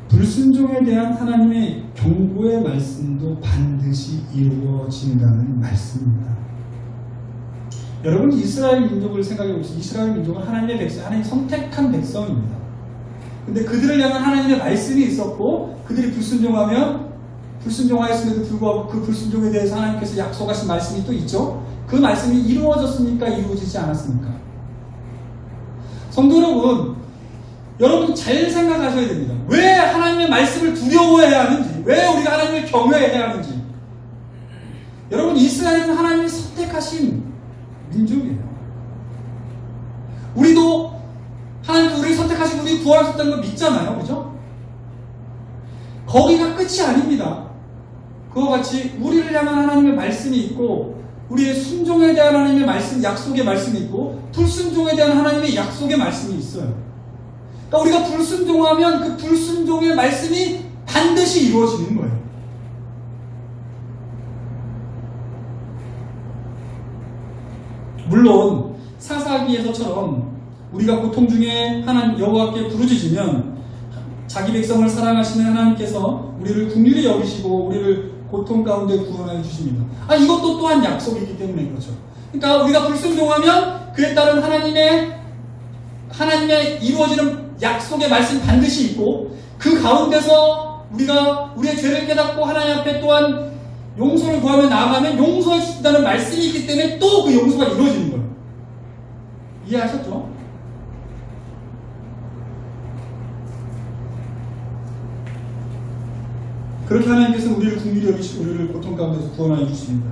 불순종에 대한 하나님의 경고의 말씀도 반드시 이루어진다는 말씀입니다. 여러분, 이스라엘 민족을 생각해 보세요. 이스라엘 민족은 하나님의 백성, 하나님 선택한 백성입니다. 근데 그들을 향한 하나님의 말씀이 있었고 그들이 불순종하였음에도 불구하고 그 불순종에 대해서 하나님께서 약속하신 말씀이 또 있죠. 그 말씀이 이루어졌습니까? 이루어지지 않았습니까? 성도 여러분 잘 생각하셔야 됩니다. 왜 하나님의 말씀을 두려워해야 하는지, 왜 우리가 하나님을 경외해야 하는지. 여러분, 이스라엘은 하나님이 선택하신 민족이에요. 우리도 하나님도 우리를 선택하시고 우리 구원하셨다는 걸 믿잖아요. 그죠? 거기가 끝이 아닙니다. 그와 같이 우리를 향한 하나님의 말씀이 있고 우리의 순종에 대한 하나님의 말씀, 약속의 말씀이 있고 불순종에 대한 하나님의 약속의 말씀이 있어요. 그러니까 우리가 불순종하면 그 불순종의 말씀이 반드시 이루어지는 거예요. 물론 사사기에서처럼 우리가 고통 중에 하나님 여호와께 부르짖으면 자기 백성을 사랑하시는 하나님께서 우리를 긍휼히 여기시고 우리를 고통 가운데 구원하여 주십니다. 이것도 또한 약속이기 때문에 그렇죠. 그러니까 우리가 불순종하면 그에 따른 하나님의 이루어지는 약속의 말씀 반드시 있고 그 가운데서 우리가 우리의 죄를 깨닫고 하나님 앞에 또한 용서를 구하며 나아가면 용서해 주신다는 말씀이 있기 때문에 또 그 용서가 이루어지는 거예요. 이해하셨죠? 그렇게 하나님께서는 우리를 긍휼히 여기시고 우리를 고통 가운데서 구원하여 주십니다.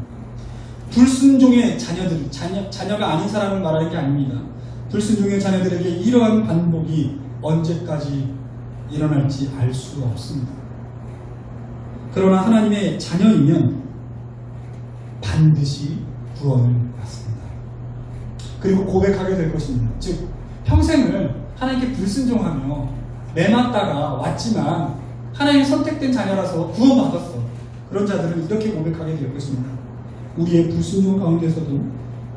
불순종의 자녀가 아닌 사람을 말하는 게 아닙니다. 불순종의 자녀들에게 이러한 반복이 언제까지 일어날지 알 수가 없습니다. 그러나 하나님의 자녀이면 반드시 구원을 받습니다. 그리고 고백하게 될 것입니다. 즉 평생을 하나님께 불순종하며 매맞다가 왔지만 하나님 선택된 자녀라서 구원받았어. 그런 자들은 이렇게 고백하게 될 것입니다. 우리의 불순종 가운데서도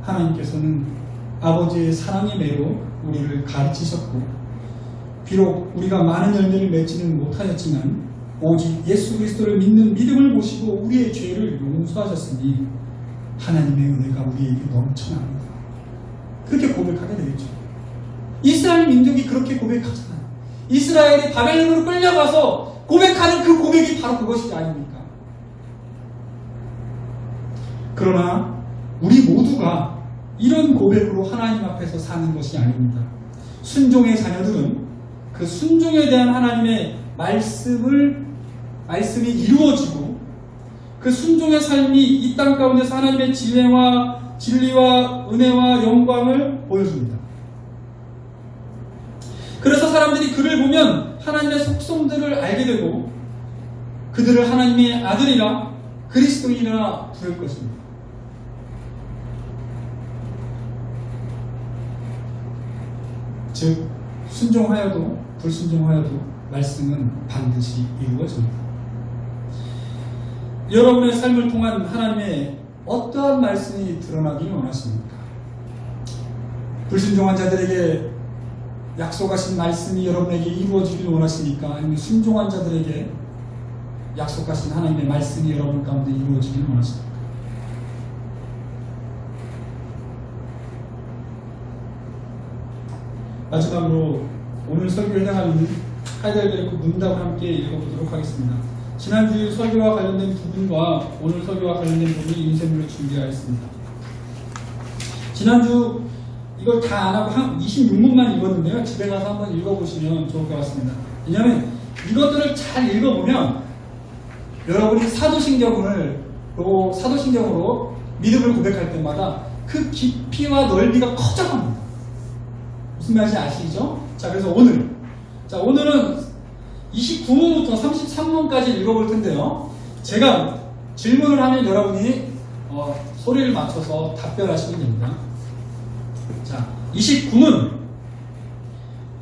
하나님께서는 아버지의 사랑의 매로 우리를 가르치셨고, 비록 우리가 많은 열매를 맺지는 못하였지만 오직 예수 그리스도를 믿는 믿음을 보시고 우리의 죄를 용서하셨으니 하나님의 은혜가 우리에게 넘쳐납니다. 그렇게 고백하게 되겠죠. 이스라엘 민족이 그렇게 고백하잖아요. 이스라엘이 바벨론으로 끌려가서 고백하는 그 고백이 바로 그것이 아닙니까? 그러나 우리 모두가 이런 고백으로 하나님 앞에서 사는 것이 아닙니다. 순종의 자녀들은 그 순종에 대한 하나님의 말씀이 이루어지고 그 순종의 삶이 이 땅 가운데서 하나님의 진리와 은혜와 영광을 보여줍니다. 그래서 사람들이 그를 보면 하나님의 속성들을 알게 되고 그들을 하나님의 아들이라 그리스도인이라 부를 것입니다. 즉 순종하여도 불순종하여도 말씀은 반드시 이루어집니다. 여러분의 삶을 통한 하나님의 어떠한 말씀이 드러나기를 원하십니까? 불순종한 자들에게 약속하신 말씀이 여러분에게 이루어지기를 원하십니까? 아니면 순종한 자들에게 약속하신 하나님의 말씀이 여러분 가운데 이루어지기를 원하십니까? 마지막으로 오늘 설교에 해당하는 하이델베르크 문답을 함께 읽어보도록 하겠습니다. 지난주 설교와 관련된 부분과 오늘 설교와 관련된 부분이 인쇄물을 준비하였습니다. 지난주 이걸 다 안 하고 한 26문만 읽었는데요. 집에 가서 한번 읽어보시면 좋을 것 같습니다. 왜냐하면 이것들을 잘 읽어보면 여러분이 사도신경으로 믿음을 고백할 때마다 그 깊이와 넓이가 커져갑니다. 무슨 말인지 아시죠? 자, 그래서 오늘은 29문부터 33문까지 읽어볼 텐데요. 제가 질문을 하면 여러분이 소리를 맞춰서 답변하시면 됩니다. 자, 29문.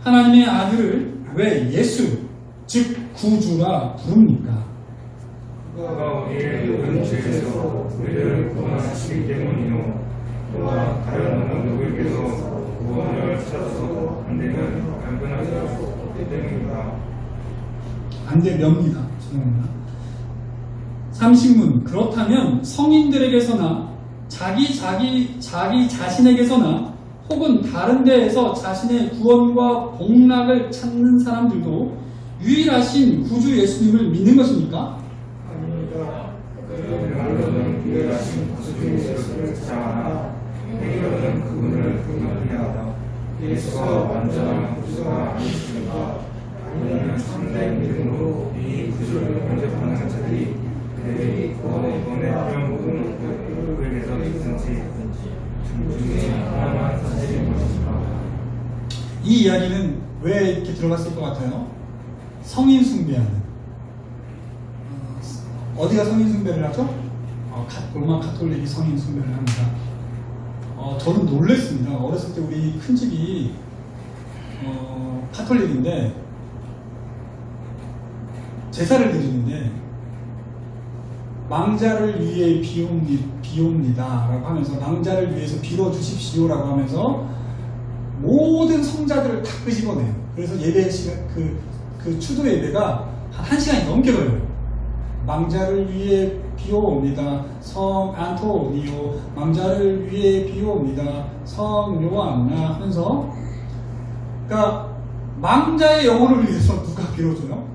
하나님의 아들을 왜 예수, 즉 구주라 부릅니까? 그가 우리의 모든 죄에서 우리를 구원하시기 때문이요. 또한 다른 어느 누구에게서 구원을 찾아서 안 되면 간근하지 않기 때문입니다. 안 되면입니다. 죄송합니다. 30문. 그렇다면 성인들에게서나 자기 자신에게서나 혹은 다른 데에서 자신의 구원과 복락을 찾는 사람들도 유일하신 구주 예수님을 믿는 것입니까? 아닙니다. 그들은 말로는 유일하신 구주 예수를 주장하나 행위로는 그분을 부인합니다. 예수가 완전한 구주가 아니십니까? 아니면 참된 믿음으로 이 구주를 영접하는 자들이 그들이 구원의 필요한 모든 그에게서 있든지 중에 하나만 사실인 것입니다. 이 이야기는 왜 이렇게 들어갔을 것 같아요? 성인 숭배하는. 어디가 성인 숭배를 하죠? 로마 가톨릭이 성인 숭배를 합니다. 저는 놀랐습니다. 어렸을 때 우리 큰집이 가톨릭인데 제사를 드리는데 망자를 위해 비옵니다 라고 하면서 망자를 위해서 빌어주십시오 라고 하면서 모든 성자들을 다 끄집어내요. 그래서 예배 시간 그 추도 예배가 한 1시간이 넘게 걸려요. 망자를 위해 비옵니다 성 안토니오, 망자를 위해 비옵니다 성 요한나 하면서, 그러니까 망자의 영혼을 위해서 누가 빌어줘요?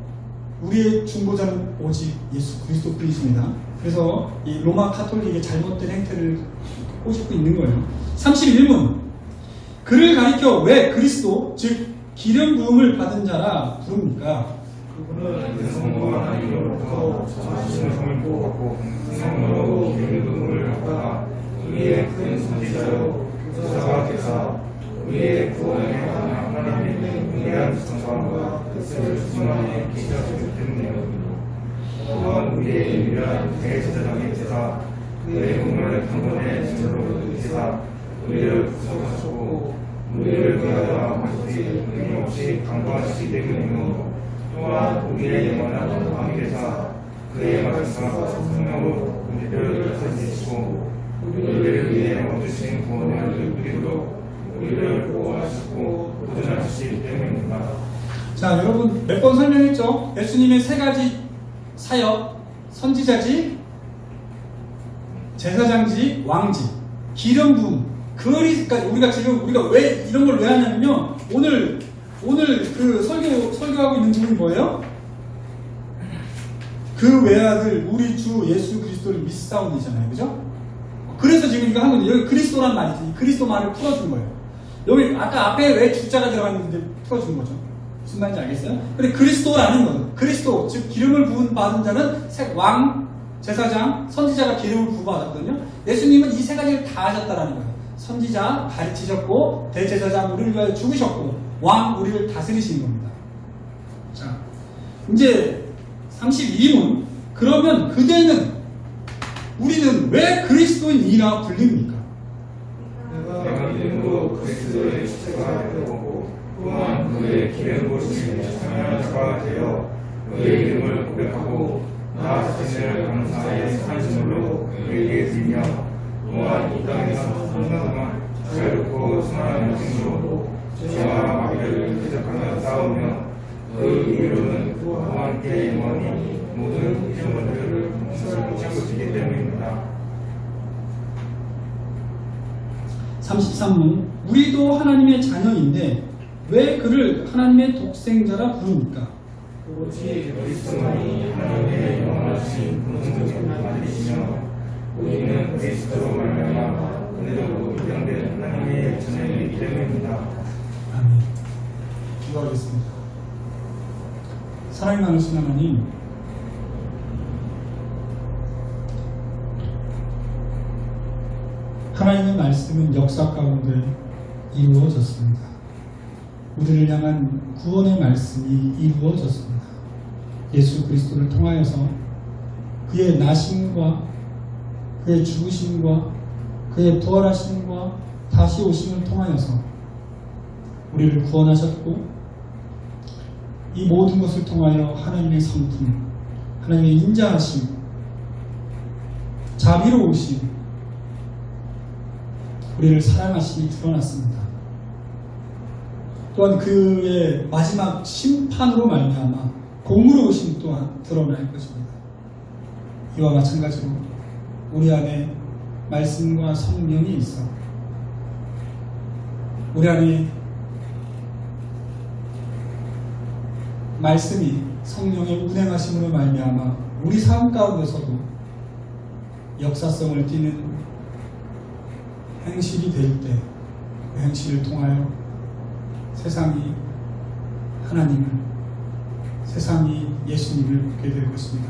우리의 중보자는 오직 예수 그리스도 뿐이십니다. 그래서 이 로마 카톨릭의 잘못된 행태를 꼬집고 있는 거예요. 31문. 그를 가리켜 왜 그리스도 즉 기름 부음을 받은 자라 부릅니까? 그분은 성모가 아니요 하나님으로부터 자신의 성을 뽑았고 성령으로 기름 부음을 받다가 우리의 큰 선지자요 교사가 되사 우리의 구원에 관한 하나님의 위대한 성과와 뜻을 수많이 계시하셨기 때문이요. 또한 우리의 유일한 대제사장이 되사 그의 몸을 한 번에 진짜로 되사 우리를 구속하셨고 우리를 위하여 마치 끊임없이 강구하시기 때문이요. 또한 우리의 영원한 왕이 되사 그의 말씀과 성령으로 우리를 다스리시고 우리를 위해 얻으신 구원을 누리도록 우리를 보호하시고 보존하시기 때문입니다. 자, 여러분 몇 번 설명했죠? 예수님의 세 가지 사역, 선지자직, 제사장직, 왕직, 기름 부음. 그러니까 우리가 왜 이런 걸 왜 하냐면요. 오늘 그 설교하고 있는 부분이 뭐예요? 그 외아들 우리 주 예수 그리스도를 믿사오니잖아요, 그죠? 그래서 지금 이거 한 건데 여기 그리스도란 말이지. 이 그리스도 말을 풀어준 거예요. 여기 아까 앞에 왜 주자가 들어가 있는데 풀어준 거죠? 무슨 말인지 알겠어요? 근데 그리스도라는 건 그리스도 즉 기름을 부은 받은 자는 왕, 제사장, 선지자가 기름을 부어 받았거든요. 예수님은 이 세 가지를 다 하셨다라는 거예요. 선지자 가르치셨고 대제사장 우리를 위하여 죽으셨고 왕 우리를 다스리시는 겁니다. 자, 이제 32문 그러면 우리는 왜 그리스도인이라 불립니까? 내가 믿음으로 그리스도의 주체가 되었고 또한 그의 기름 부으심에 참여한 자가 되어 그의 이름을 고백하고 나 자신을 감사의 산심으로 그에게 드리며 또한 이 땅에서 3년 동안 자유롭고 순한 영생으로 죄와 마귀를 대적하며 싸우며 그 이유로는 그와 함께 영원히 모든 피조물들을 책임지기 때문입니다. 33문 우리도 하나님의 자녀인데 왜 그를 하나님의 독생자라 부릅니까? 오직 그리스도만이 하나님의 영원하신 공생적인 아들이시며 우리는 그리스도로 말미암아 그대로 입양된 하나님의 자녀이기 때문입니다. 아멘. 기도하겠습니다. 사랑이 많으신 하나님, 하나님의 말씀은 역사 가운데 이루어졌습니다. 우리를 향한 구원의 말씀이 이루어졌습니다. 예수 그리스도를 통하여서 그의 나심과 그의 죽으심과 그의 부활하심과 다시 오심을 통하여서 우리를 구원하셨고 이 모든 것을 통하여 하나님의 성품, 하나님의 인자하심, 자비로우심, 우리를 사랑하심이 드러났습니다. 또한 그의 마지막 심판으로 말미암아 공의로우심 또한 드러날 것입니다. 이와 마찬가지로 우리 안에 말씀과 성령이 있어 우리 안에 말씀이 성령의 운행하심으로 말미암아 우리 삶 가운데서도 역사성을 띠는 행실이 될 때 그 행실을 통하여 세상이 하나님을, 세상이 예수님을 믿게 될 것입니다.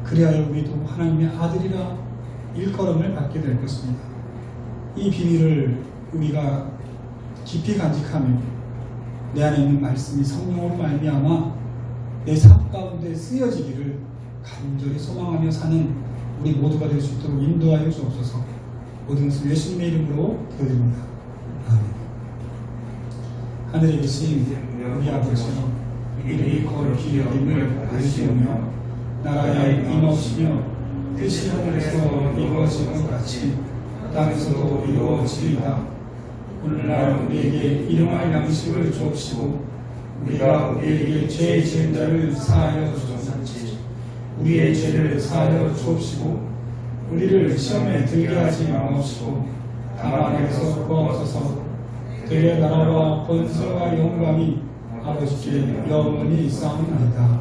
그리하여 우리도 하나님의 아들이라 일컬음을 받게 될 것입니다. 이 비밀을 우리가 깊이 간직하며 내 안에 있는 말씀이 성령으로 말미암아 내 삶 가운데 쓰여지기를 간절히 소망하며 사는 우리 모두가 될 수 있도록 인도하여 주옵소서. 모든 것을 예수님의 이름으로 기도드립니다. 아멘. 하늘에 계신 우리 아버지, 이름이 거룩히 여김을 받으시오며 나라에 임하시며 뜻이 하늘에서 이루어진 것 같이 땅에서도 이루어지리이다. 오늘날 우리에게 일용할 양식을 주옵시고 우리가 우리에게 죄 지은 자를 사하여 주옵소서. 우리의 죄를 사하여 주옵시고 우리를 시험에 들게 하지 마옵시고 다만 악에서 구하옵소서. 그의 나라와 권세와 영광이 아버지께 영원히 있사옵나이다.